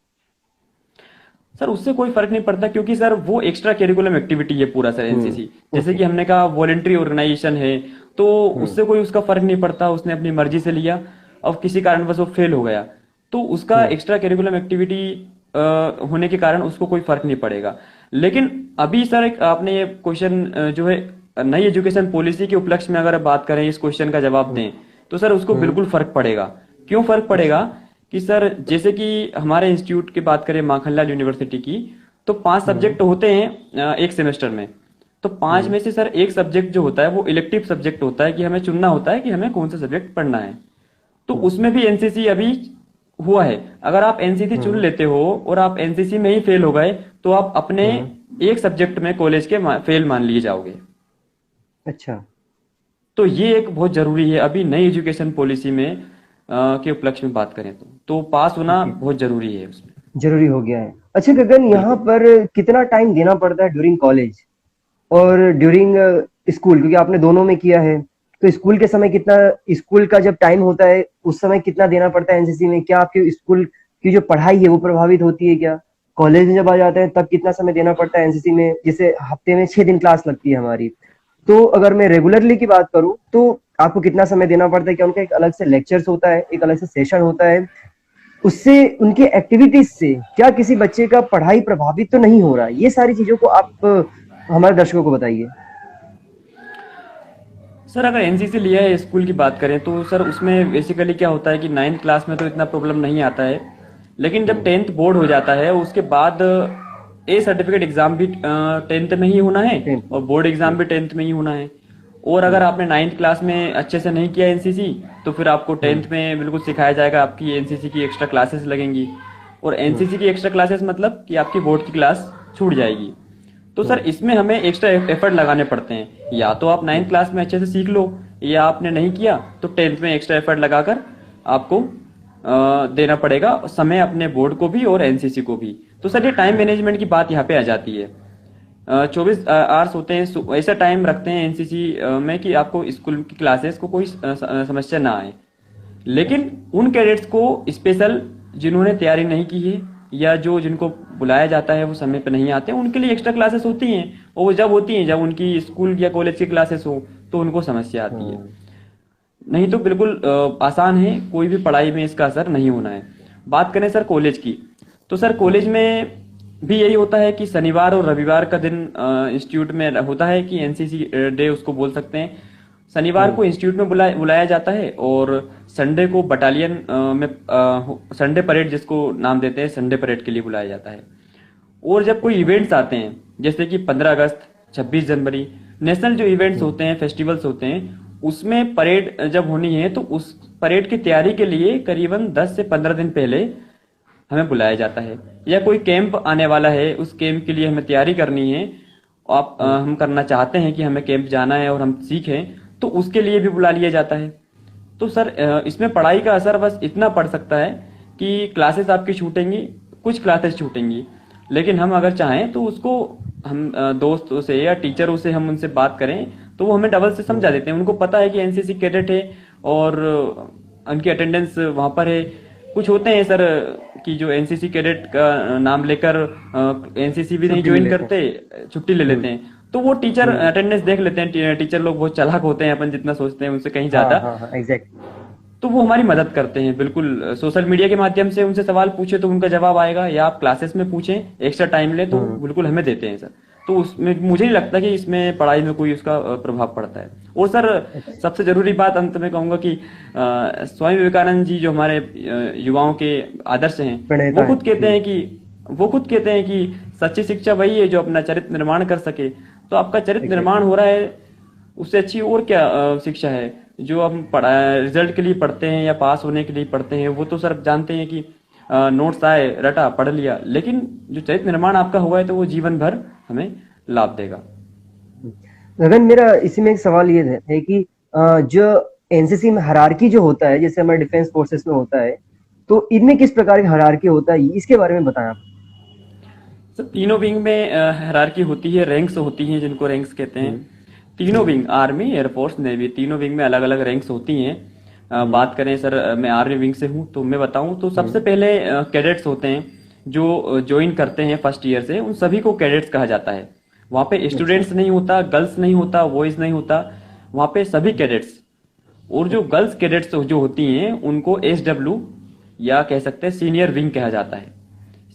सर उससे कोई फर्क नहीं पड़ता, क्योंकि सर वो एक्स्ट्रा करिकुलम एक्टिविटी है पूरा सर एनसीसी। जैसे ओके। कि हमने कहा वॉलेंट्री ऑर्गेनाइजेशन है, तो हम्म। उससे कोई उसका फर्क नहीं पड़ता, उसने अपनी मर्जी से लिया, अब किसी कारणवश वो फेल हो गया तो उसका हम्म। एक्स्ट्रा करिकुलम एक्टिविटी होने के कारण उसको कोई फर्क नहीं पड़ेगा। लेकिन अभी सर एक आपने ये क्वेश्चन जो है नई एजुकेशन पॉलिसी के उपलक्ष्य में अगर बात करें, इस क्वेश्चन का जवाब हम्म। दें, तो सर उसको हम्म। बिल्कुल फर्क पड़ेगा। क्यों फर्क अच्छा। पड़ेगा? कि सर जैसे कि हमारे इंस्टीट्यूट की बात करें माखनलाल यूनिवर्सिटी की, तो 5 सब्जेक्ट हम्म। होते हैं एक सेमेस्टर में। तो 5 हम्म। में से सर एक सब्जेक्ट जो होता है वो इलेक्टिव सब्जेक्ट होता है, कि हमें चुनना होता है कि हमें कौन सा सब्जेक्ट पढ़ना है। तो हम्म। उसमें भी एनसीसी अभी हुआ है। अगर आप एनसीसी चुन हम्म। लेते हो और आप एनसीसी में ही फेल हो गए, तो आप अपने हम्म। एक सब्जेक्ट में कॉलेज के फेल मान लिए जाओगे। अच्छा। तो ये एक बहुत जरूरी है अभी नई एजुकेशन पॉलिसी में के उपलक्ष्य में बात करें तो पास होना ओके। बहुत जरूरी है उसमें। जरूरी हो गया है। अच्छा गगन, यहाँ बिल्कुल। पर कितना टाइम देना पड़ता है ड्यूरिंग कॉलेज और ड्यूरिंग स्कूल, क्योंकि आपने दोनों में किया है? तो स्कूल के समय कितना, स्कूल का जब टाइम होता है उस समय कितना देना पड़ता है एनसीसी में? क्या आपके स्कूल की जो पढ़ाई है वो प्रभावित होती है क्या? कॉलेज में जब आ जाते हैं तब कितना समय देना पड़ता है एनसीसी में? जैसे हफ्ते में 6 दिन क्लास लगती है हमारी, तो अगर मैं रेगुलरली की बात करूं तो आपको कितना समय देना पड़ता है? क्या उनका एक अलग से लेक्चर्स होता है, एक अलग से सेशन होता है? उससे, उनके एक्टिविटीज से क्या किसी बच्चे का पढ़ाई प्रभावित तो नहीं हो रहा है? ये सारी चीजों को आप हमारे दर्शकों को बताइए। सर अगर एनसीसी लिया है स्कूल की बात करें, तो सर उसमें बेसिकली क्या होता है कि 9th क्लास में तो इतना प्रॉब्लम नहीं आता है। लेकिन जब हम्म। 10th बोर्ड हो जाता है उसके बाद ए सर्टिफिकेट एग्जाम भी 10th में ही होना है, 10th और में। बोर्ड एग्जाम हम्म। भी 10th में ही होना है। और अगर हम्म। आपने 9th क्लास में अच्छे से नहीं किया एनसीसी, तो फिर आपको हम्म। 10th में बिल्कुल सिखाया जाएगा, आपकी एनसीसी की एक्स्ट्रा क्लासेस लगेंगी। और हम्म। एनसीसी की एक्स्ट्रा क्लासेस मतलब कि आपकी बोर्ड की क्लास छूट जाएगी। तो सर हम्म। इसमें हमें एक्स्ट्रा एफर्ट लगाने पड़ते हैं, या तो आप 9th क्लास में अच्छे से सीख लो, या आपने नहीं किया तो 10th में एक्स्ट्रा एफर्ट लगाकर आपको देना पड़ेगा समय, अपने बोर्ड को भी और एनसीसी को भी। तो सर ये टाइम मैनेजमेंट की बात यहाँ पे आ जाती है। 24 आवर्स होते हैं, ऐसा टाइम रखते हैं एनसीसी में कि आपको स्कूल की क्लासेस को कोई समस्या ना आए। लेकिन उन कैडेट्स को स्पेशल, जिन्होंने तैयारी नहीं की है या जो जिनको बुलाया जाता है वो समय पे नहीं आते, उनके लिए एक्स्ट्रा क्लासेस होती हैं। और वो जब होती हैं जब उनकी स्कूल या कॉलेज की क्लासेस हो, तो उनको समस्या आती है। हम्म। नहीं तो बिल्कुल आसान है, कोई भी पढ़ाई में इसका असर नहीं होना है। बात करें सर कॉलेज की, तो सर कॉलेज में भी यही होता है कि शनिवार और रविवार का दिन इंस्टीट्यूट में होता है, कि एनसीसी डे उसको बोल सकते हैं। शनिवार हम्म। को इंस्टीट्यूट में बुलाया जाता है, और संडे को बटालियन में संडे परेड, जिसको नाम देते हैं, संडे परेड के लिए बुलाया जाता है। और जब कोई इवेंट्स आते हैं जैसे कि 15 अगस्त, 26 जनवरी, नेशनल जो इवेंट्स हम्म। होते हैं, फेस्टिवल्स होते हैं, उसमें परेड जब होनी है तो उस परेड की तैयारी के लिए करीबन 10 से 15 दिन पहले हमें बुलाया जाता है। या कोई कैंप आने वाला है, उस कैंप के लिए हमें तैयारी करनी है, हम्म। हम करना चाहते हैं कि हमें कैंप जाना है और हम सीखें, तो उसके लिए भी बुला लिया जाता है। तो सर इसमें पढ़ाई का असर बस इतना पड़ सकता है कि क्लासेस आपकी छूटेंगी, कुछ क्लासेस छूटेंगी, लेकिन हम अगर चाहें तो उसको हम दोस्तों से या टीचरों से हम उनसे बात करें तो वो हमें डबल से समझा हम्म। देते हैं। उनको पता है कि एनसीसी कैडेट है और उनकी अटेंडेंस वहां पर है। कुछ होते हैं सर कि जो एनसीसी कैडेट का नाम लेकर एनसीसी भी नहीं छुट्टी ले ज्वाइन लेते हैं। करते, छुट्टी ले लेते हम्म। हैं, तो वो टीचर हम्म। अटेंडेंस देख लेते हैं। टीचर लोग बहुत चालाक होते हैं, अपन जितना सोचते हैं उनसे कहीं हाँ ज्यादा। हाँ हाँ, एग्जैक्टली। तो वो हमारी मदद करते हैं बिल्कुल। सोशल मीडिया के माध्यम से उनसे सवाल पूछे तो उनका जवाब आएगा, या आप क्लासेस में पूछें, एक्स्ट्रा टाइम ले तो हम्म। बिल्कुल हमें देते हैं सर। तो उसमें मुझे नहीं लगता कि इसमें पढ़ाई में कोई उसका प्रभाव पड़ता है। और सर, अच्छा, सबसे जरूरी बात अंत में कहूंगा कि स्वामी विवेकानंद जी जो हमारे युवाओं के आदर्श हैं, वो प्रणेता है। खुद कहते हैं कि वो खुद कहते हैं कि सच्ची शिक्षा वही है जो अपना चरित्र निर्माण कर सके। तो आपका चरित्र निर्माण एग्जैक्टली। हो रहा है, उससे अच्छी और क्या शिक्षा है? जो हम पढ़ा रिजल्ट के लिए पढ़ते हैं या पास होने के लिए पढ़ते हैं, वो तो सर जानते हैं कि नोट्स आए, रटा, पढ़ लिया। लेकिन जो चरित्र निर्माण आपका हुआ है तो वो जीवन भर हमें लाभ देगा। गगन, मेरा इसी में एक सवाल ये है कि जो एनसीसी में हायरार्की जो होता है, जैसे हमारे डिफेंस फोर्सेस में होता है, तो इनमें किस प्रकार की हायरार्की होता है, इसके बारे में बताएं आप। सर, तीनों विंग में हायरार्की होती है, रैंक्स होती हैं जिनको रैंक्स कहते हैं। हम्म। तीनों हम्म। विंग, आर्मी, एयरफोर्स, नेवी, तीनों विंग में अलग अलग रैंक्स होती हैं। हम्म। बात करें सर, मैं आर्मी विंग से हूं तो मैं बताऊं तो सबसे हम्म। पहले कैडेट्स होते हैं जो ज्वाइन करते हैं फर्स्ट ईयर से, उन सभी को कैडेट्स कहा जाता है। वहां पे अच्छा। स्टूडेंट्स नहीं होता, गर्ल्स नहीं होता, बॉयज नहीं होता, वहां पे सभी कैडेट्स। और जो ओके। गर्ल्स कैडेट्स जो होती हैं उनको एसडब्ल्यू या कह सकते हैं सीनियर विंग कहा जाता है,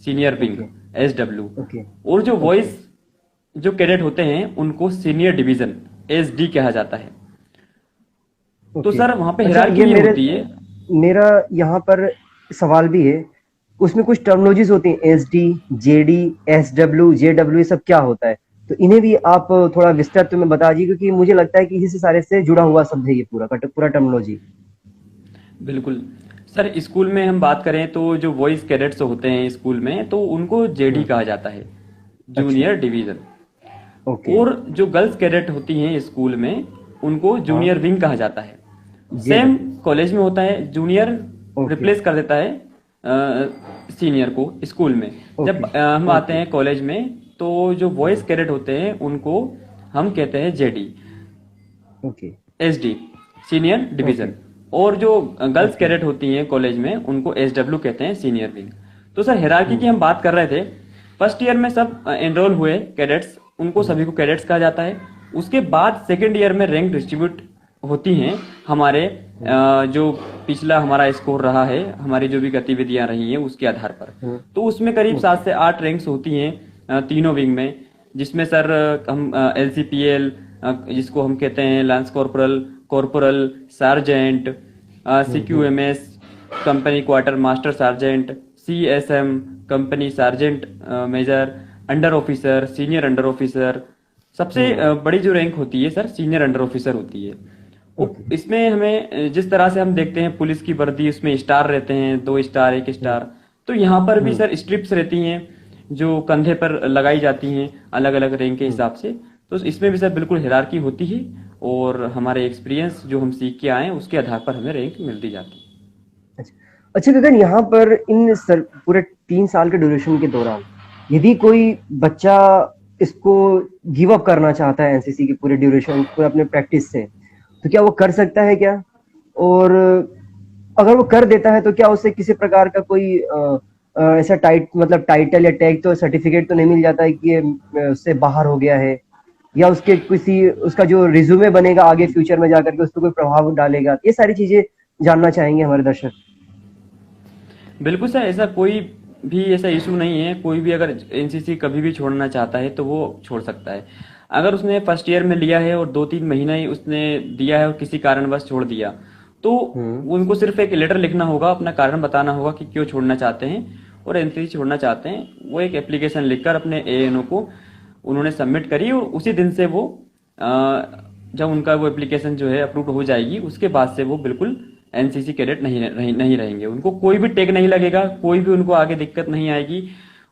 senior wing, okay. SW. Okay. और जो ओके। वॉइस जो कैडेट होते हैं उनको सीनियर डिवीजन, एसडी कहा जाता है। तो ओके। सर वहां पे अच्छा, हिरार्की ये ये मेरे होती है। मेरा यहाँ पर सवाल भी है। उसमें कुछ टर्मिनोलॉजीज होती हैं, S D, J D, S W, J W, ये सब क्या होता है? तो इन्हें भी आप थोड़ा विस्तार में बता दीजिए, क्योंकि मुझे लगता है कि इसी से सारे से जुड़ा हुआ शब्द है ये पूरा का पूरा टर्मिनोलॉजी। बिल्कुल सर, स्कूल में हम बात करें तो जो वॉइस कैडेट्स होते हैं स्कूल में तो उनको जेडी हम्म। कहा जाता है, अच्छा। Junior division. ओके। और जो गर्ल्स कैडेट होती हैं स्कूल में उनको हाँ। जूनियर विंग कहा जाता है। जे सेम डब्ल्यू। कॉलेज में होता है, जूनियर ओके। रिप्लेस कर देता है सीनियर को स्कूल में। जब ओके। हम आते ओके। हैं कॉलेज में तो जो वॉइस कैडेट होते हैं उनको हम कहते हैं JD, okay. SD, senior okay. Division. और जो गर्ल्स ओके। कैडेट होती हैं कॉलेज में उनको एसडब्ल्यू कहते हैं, सीनियर विंग। तो सर हिरार्की की हम्म। हम बात कर रहे थे। फर्स्ट ईयर में सब एनरोल हुए कैडेट्स, उनको हम्म। सभी को कैडेट्स कहा जाता है। उसके बाद सेकेंड ईयर में रैंक डिस्ट्रीब्यूट होती हैं हमारे हम्म। जो पिछला हमारा स्कोर रहा है, हमारी जो भी गतिविधियां रही हैं उसके आधार पर। हम्म। तो उसमें करीब ओके। 7 से 8 रैंक्स होती हैं तीनों विंग में। जिसमें सर हम एलसीपीएल, जिसको हम कहते हैं lance corporal, corporal, sergeant, CQMS, company quarter master sergeant, CSM, company sergeant major, under officer, senior under officer. सबसे हम्म। बड़ी जो रैंक होती है सर सीनियर अंडर ऑफिसर होती है। ओके। इसमें हमें जिस तरह से हम देखते हैं पुलिस की वर्दी, उसमें स्टार रहते हैं, 2 स्टार, 1 स्टार। तो यहाँ पर भी हम्म। सर स्ट्रिप्स रहती हैं जो कंधे पर लगाई जाती हैं अलग अलग रैंक के हम्म। हिसाब से। तो इसमें भी सर बिल्कुल हिरार्की होती है और हमारे एक्सपीरियंस जो हम सीख के आए हैं उसके आधार पर हमें रैंक मिलती जाती है। अच्छा। अच्छा गगन, यहाँ पर इन पूरे 3 साल के ड्यूरेशन के दौरान यदि कोई बच्चा इसको गिव अप करना चाहता है एनसीसी की पूरे ड्यूरेशन, पूरे अपने प्रैक्टिस से, तो क्या वो कर सकता है क्या? और अगर वो कर देता है तो क्या उसे किसी प्रकार का कोई ऐसा मतलब टाइटल या टैग तो सर्टिफिकेट तो नहीं मिल जाता है कि ये उससे बाहर हो गया है, या उसके किसी उसका जो रिज्यूमे बनेगा आगे फ्यूचर में जाकर के उस पर कोई प्रभाव डालेगा? ये सारी चीजें जानना चाहेंगे हमारे दर्शक। बिल्कुल सर, ऐसा कोई भी ऐसा इशू नहीं है। कोई भी अगर एनसीसी कभी भी छोड़ना चाहता है तो वो छोड़ सकता है। अगर उसने फर्स्ट ईयर में लिया है और 2-3 महीना ही उसने दिया है और किसी कारणवश छोड़ दिया, तो हम्म। उनको सिर्फ एक लेटर लिखना होगा, अपना कारण बताना होगा कि क्यों छोड़ना चाहते हैं और एनसीसी छोड़ना चाहते हैं। वो एक एप्लीकेशन लिखकर अपने एएनओ को उन्होंने सबमिट करी और उसी दिन से वो जब उनका वो एप्लीकेशन जो है अप्रूव हो जाएगी उसके बाद से वो बिल्कुल एनसीसी कैडेट नहीं रहेंगे। उनको कोई भी टैग नहीं लगेगा, कोई भी उनको आगे दिक्कत नहीं आएगी।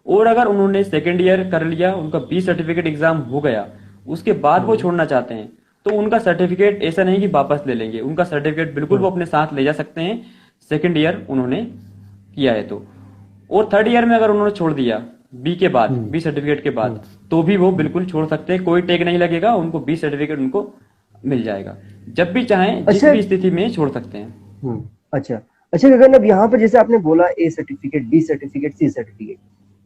और अगर उन्होंने सेकेंड ईयर कर लिया, उनका बी सर्टिफिकेट एग्जाम हो गया, उसके बाद वो हम्म। छोड़ना चाहते हैं तो उनका सर्टिफिकेट ऐसा नहीं कि वापस ले लेंगे, उनका सर्टिफिकेट बिल्कुल वो हम्म। अपने साथ ले जा सकते हैं, सेकेंड ईयर उन्होंने किया है तो। और थर्ड ईयर में अगर उन्होंने छोड़ दिया बी के बाद, हम्म। बी सर्टिफिकेट के बाद, हम्म। तो भी वो बिल्कुल छोड़ सकते हैं, कोई टैग नहीं लगेगा उनको, बी सर्टिफिकेट उनको मिल जाएगा। जब भी चाहें जिस अच्छा। भी स्थिति में छोड़ सकते हैं। हम्म। अच्छा। अच्छा गगन, अब यहाँ पर जैसे आपने बोला A certificate, B certificate, C certificate,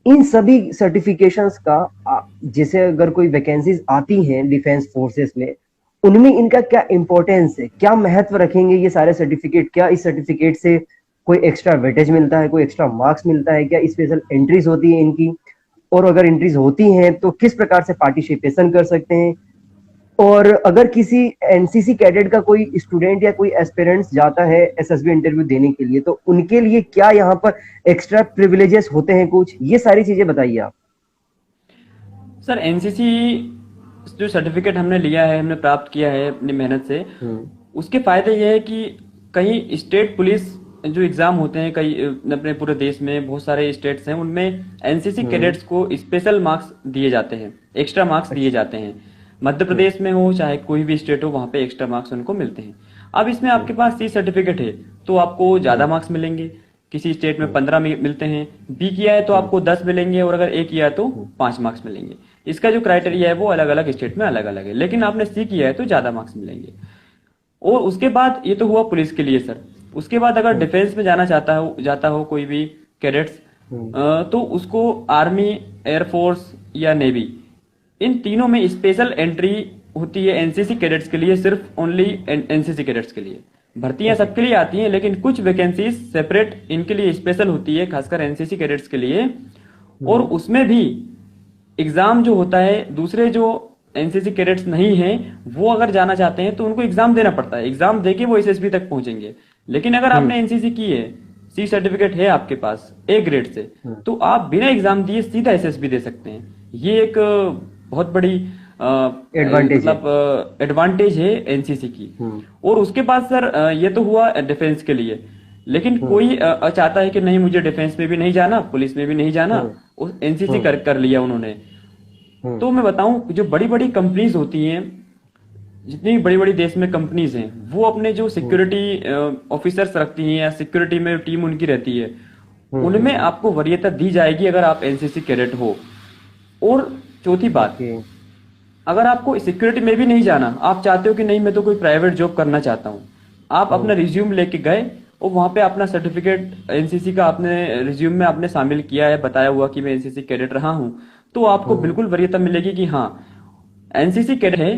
इन सभी सर्टिफिकेशंस का जैसे अगर कोई वैकेंसीज आती हैं डिफेंस फोर्सेस में, उनमें इनका क्या इंपॉर्टेंस है, क्या महत्व रखेंगे ये सारे सर्टिफिकेट? क्या इस सर्टिफिकेट से कोई एक्स्ट्रा वेटेज मिलता है, कोई एक्स्ट्रा मार्क्स मिलता है, क्या स्पेशल एंट्रीज होती है इनकी? और अगर एंट्रीज होती हैं तो किस प्रकार से पार्टिसिपेशन कर सकते हैं, और अगर किसी एनसीसी कैडेट का कोई स्टूडेंट या कोई एस्पिरेंट्स जाता है एसएसबी इंटरव्यू देने के लिए, तो उनके लिए क्या यहाँ पर एक्स्ट्रा प्रिविलेजेस होते हैं, कुछ ये सारी चीजें बताइए आप। सर एनसीसी जो सर्टिफिकेट हमने लिया है, हमने प्राप्त किया है अपनी मेहनत से, हम्म। उसके फायदे ये है कि कहीं स्टेट पुलिस जो एग्जाम होते हैं, कई अपने पूरे देश में बहुत सारे स्टेट्स हैं, उनमें एनसीसी हम्म। कैडेट्स को स्पेशल मार्क्स दिए जाते हैं, एक्स्ट्रा मार्क्स दिए अच्छा। जाते हैं। मध्य हम्म। प्रदेश में हो चाहे कोई भी स्टेट हो, वहां पे एक्स्ट्रा मार्क्स उनको मिलते हैं। अब इसमें हम्म। आपके पास सी सर्टिफिकेट है तो आपको ज्यादा हम्म। मार्क्स मिलेंगे। किसी स्टेट में हम्म। 15 मिलते हैं, बी किया है तो हम्म। आपको 10 मिलेंगे, और अगर ए किया है तो हम्म। 5 मार्क्स मिलेंगे। इसका जो क्राइटेरिया है वो अलग अलग स्टेट में अलग अलग है, लेकिन आपने सी किया है तो ज्यादा मार्क्स मिलेंगे। और उसके बाद ये तो हुआ पुलिस के लिए सर। उसके बाद अगर हम्म। डिफेंस में जाता हो कोई भी कैडेट्स, हम्म। तो उसको आर्मी, एयरफोर्स या नेवी, इन तीनों में स्पेशल एंट्री होती है एनसीसी कैडेट्स के लिए, सिर्फ ओनली एनसीसी कैडेट्स के लिए। भर्तियां ओके। सबके लिए आती हैं, लेकिन कुछ वैकेंसीज सेपरेट इनके लिए स्पेशल होती है, खासकर एनसीसी कैडेट्स के लिए। और हम्म। उसमें भी एग्जाम जो होता है, दूसरे जो एनसीसी कैडेट्स नहीं हैं वो अगर जाना चाहते हैं तो उनको एग्जाम देना पड़ता है, एग्जाम देके वो एसएसबी तक पहुंचेंगे। लेकिन अगर हम्म। आपने एनसीसी की है, सी सर्टिफिकेट है आपके पास ए ग्रेड से, हम्म। तो आप बिना एग्जाम दिए सीधा एसएसबी दे सकते हैं। ये एक बहुत बड़ी एडवांटेज है। मतलब एडवांटेज है एनसीसी की। हम्म। और उसके बाद सर ये तो हुआ डिफेंस के लिए। लेकिन हम्म। कोई चाहता है कि नहीं मुझे डिफेंस में भी नहीं जाना, पुलिस में भी नहीं जाना, हम्म। उस एनसीसी हम्म। कर लिया उन्होंने। हम्म। तो मैं बताऊं, जो बड़ी बड़ी कंपनीज होती हैं, जितनी बड़ी बड़ी देश में कंपनीज हैं, वो अपने जो हम्म। सिक्योरिटी ऑफिसर्स रखती हैं या सिक्योरिटी में टीम उनकी रहती है, हम्म। उनमें आपको वरीयता दी जाएगी अगर आप एनसीसी कैडेट हो। और चौथी बात, ओके। अगर आपको सिक्योरिटी में भी नहीं जाना, आप चाहते हो कि नहीं मैं तो कोई प्राइवेट जॉब करना चाहता हूँ, आप अपना हम्म। रिज्यूम लेके गए और वहां पे अपना सर्टिफिकेट एनसीसी का आपने रिज्यूम में आपने शामिल किया है, बताया हुआ कि मैं एनसीसी कैडेट रहा हूँ, तो आपको हम्म। बिल्कुल वरीयता मिलेगी कि हाँ एनसीसी कैडेट है।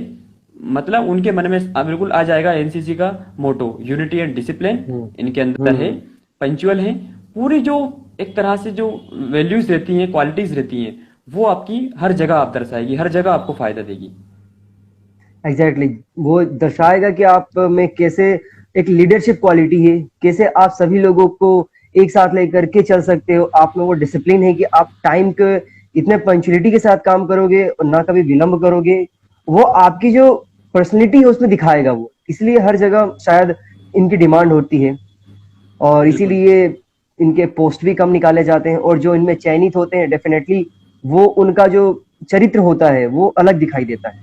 मतलब उनके मन में बिल्कुल आ जाएगा एनसीसी का मोटो, यूनिटी एंड डिसिप्लिन हम्म। इनके अंदर है, हम्म। पंचुअल है। पूरी जो एक तरह से जो वैल्यूज रहती हैं, क्वालिटीज रहती हैं, वो आपकी हर जगह आप दर्शाएगी, हर जगह आपको फायदा देगी। एग्जैक्टली वो दर्शाएगा कि आप में कैसे एक लीडरशिप क्वालिटी है, कैसे आप सभी लोगों को एक साथ लेकर के चल सकते हो, आप में वो डिसिप्लिन है कि आप टाइम के इतने पंचुअलिटी के साथ काम करोगे और ना कभी विलंब करोगे। वो आपकी जो पर्सनैलिटी है उसमें दिखाएगा वो, इसलिए हर जगह शायद इनकी डिमांड होती है, और बिल्कुल। इसीलिए इनके पोस्ट भी कम निकाले जाते हैं, और जो इनमें चयनित होते हैं डेफिनेटली वो उनका जो चरित्र होता है वो अलग दिखाई देता है।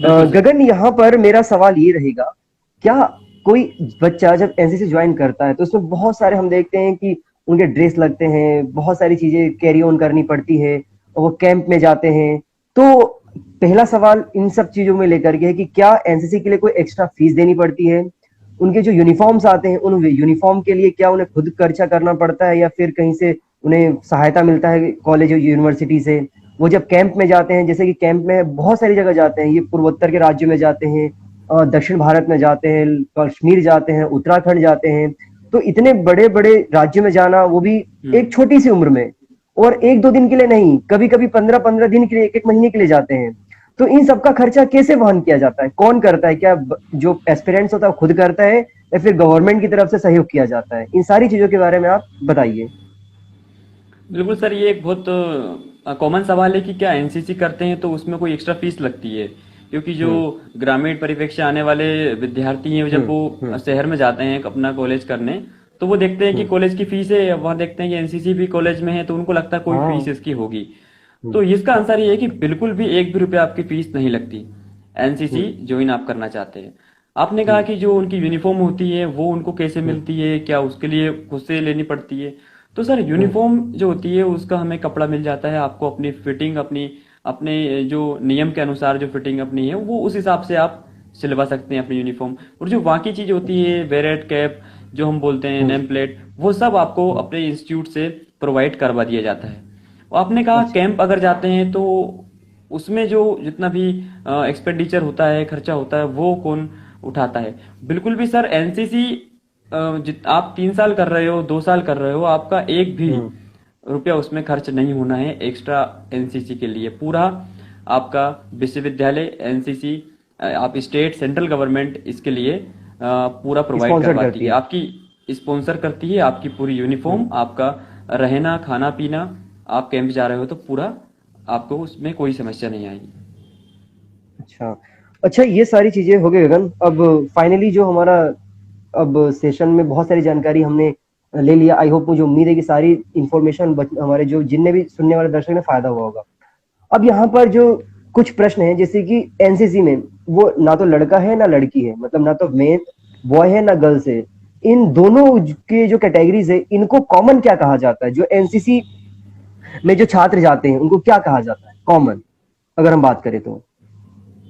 बिल्कुल सर। गगन, यहाँ पर मेरा सवाल ये रहेगा, क्या कोई बच्चा जब एनसीसी ज्वाइन करता है तो उसमें बहुत सारे हम देखते हैं कि उनके ड्रेस लगते हैं, बहुत सारी चीजें कैरी ऑन करनी पड़ती है, और वो कैंप में जाते हैं, तो पहला सवाल इन सब चीजों में लेकर के है कि क्या एनसीसी के लिए कोई एक्स्ट्रा फीस देनी पड़ती है? उनके जो यूनिफॉर्म्स आते हैं उन यूनिफॉर्म के लिए क्या उन्हें खुद खर्चा करना पड़ता है, या फिर कहीं से उन्हें सहायता मिलता है कॉलेज और यूनिवर्सिटी से? वो जब कैंप में जाते हैं, जैसे कि कैंप में बहुत सारी जगह जाते हैं, ये पूर्वोत्तर के राज्यों में जाते हैं, दक्षिण भारत में जाते हैं, कश्मीर जाते हैं, उत्तराखंड जाते हैं, तो इतने बड़े बड़े राज्यों में जाना, वो भी हम्म। एक छोटी सी उम्र में, और एक दो दिन के लिए नहीं, कभी कभी 15-15 दिन के लिए, एक एक महीने के लिए जाते हैं। तो इन सबका खर्चा कैसे वहन किया जाता है, कौन करता है? क्या जो एस्पिरेंट्स होता है वो खुद करता है, या फिर गवर्नमेंट की तरफ से सहयोग किया जाता है? इन सारी चीजों के बारे में आप बताइए। बिल्कुल सर, ये एक बहुत कॉमन सवाल है कि क्या एनसीसी करते हैं तो उसमें कोई एक्स्ट्रा फीस लगती है? क्योंकि जो हम्म। ग्रामीण परिवेश से आने वाले विद्यार्थी हैं, जब हम्म। वो हम्म। शहर में जाते हैं अपना कॉलेज करने, तो वो देखते हैं कि हम्म। कॉलेज की फीस है, वहां देखते हैं कि एनसीसी भी कॉलेज में है, तो उनको लगता है कोई हाँ। फीस इसकी होगी। हम्म। तो इसका आंसर ये है कि बिल्कुल भी एक भी रुपया आपकी फीस नहीं लगती एनसीसी हम्म। ज्वाइन आप करना चाहते हैं। आपने कहा हम्म। कि जो उनकी यूनिफॉर्म होती है वो उनको कैसे हम्म। मिलती है, क्या उसके लिए खुद से लेनी पड़ती है? तो सर हम्म। यूनिफॉर्म जो होती है उसका हमें कपड़ा मिल जाता है, आपको अपनी फिटिंग, अपनी अपने जो नियम के अनुसार जो फिटिंग अपनी है वो उस हिसाब से आप सिलवा सकते हैं अपनी यूनिफॉर्म। और जो बाकी चीज होती है, बेरेट, कैप जो हम बोलते हैं, हम्म। नेम प्लेट, वो सब आपको हम्म। अपने इंस्टीट्यूट से प्रोवाइड करवा दिया जाता है। और आपने कहा अच्छा। कैंप अगर जाते हैं तो उसमें जो जितना भी एक्सपेंडिचर होता है, खर्चा होता है, वो कौन उठाता है? बिल्कुल भी सर, एनसीसी आप 3 साल कर रहे हो, 2 साल कर रहे हो, आपका एक भी हम्म। रुपया उसमें खर्च नहीं होना है एक्स्ट्रा एनसीसी के लिए। पूरा आपका विश्वविद्यालय एनसीसी, आप स्टेट सेंट्रल गवर्नमेंट इसके लिए पूरा प्रोवाइड स्पॉन्सर्ड करवाती करती है, है। आपकी स्पॉन्सर करती है, आपकी पूरी यूनिफॉर्म, हम्म। आपका रहना खाना पीना, आप कैंप जा रहे हो तो पूरा आपको उसमें कोई समस्या नहीं आएगी। अच्छा, अच्छा, ये सारी चीजें हो गई गगन। अब फाइनली जो हमारा अब सेशन में बहुत सारी जानकारी हमने ले लिया। आई होप, मुझे उम्मीद है कि सारी इंफॉर्मेशन हमारे जो जितने भी सुनने वाले दर्शक ने फायदा हुआ होगा। अब यहाँ पर जो कुछ प्रश्न हैं, जैसे कि एनसीसी में वो ना तो लड़का है ना लड़की है, मतलब ना तो मेन बॉय है ना गर्ल्स है। इन दोनों के जो कैटेगरीज है, इनको कॉमन क्या कहा जाता है? जो एनसीसी में जो छात्र जाते हैं उनको क्या कहा जाता है कॉमन, अगर हम बात करें तो?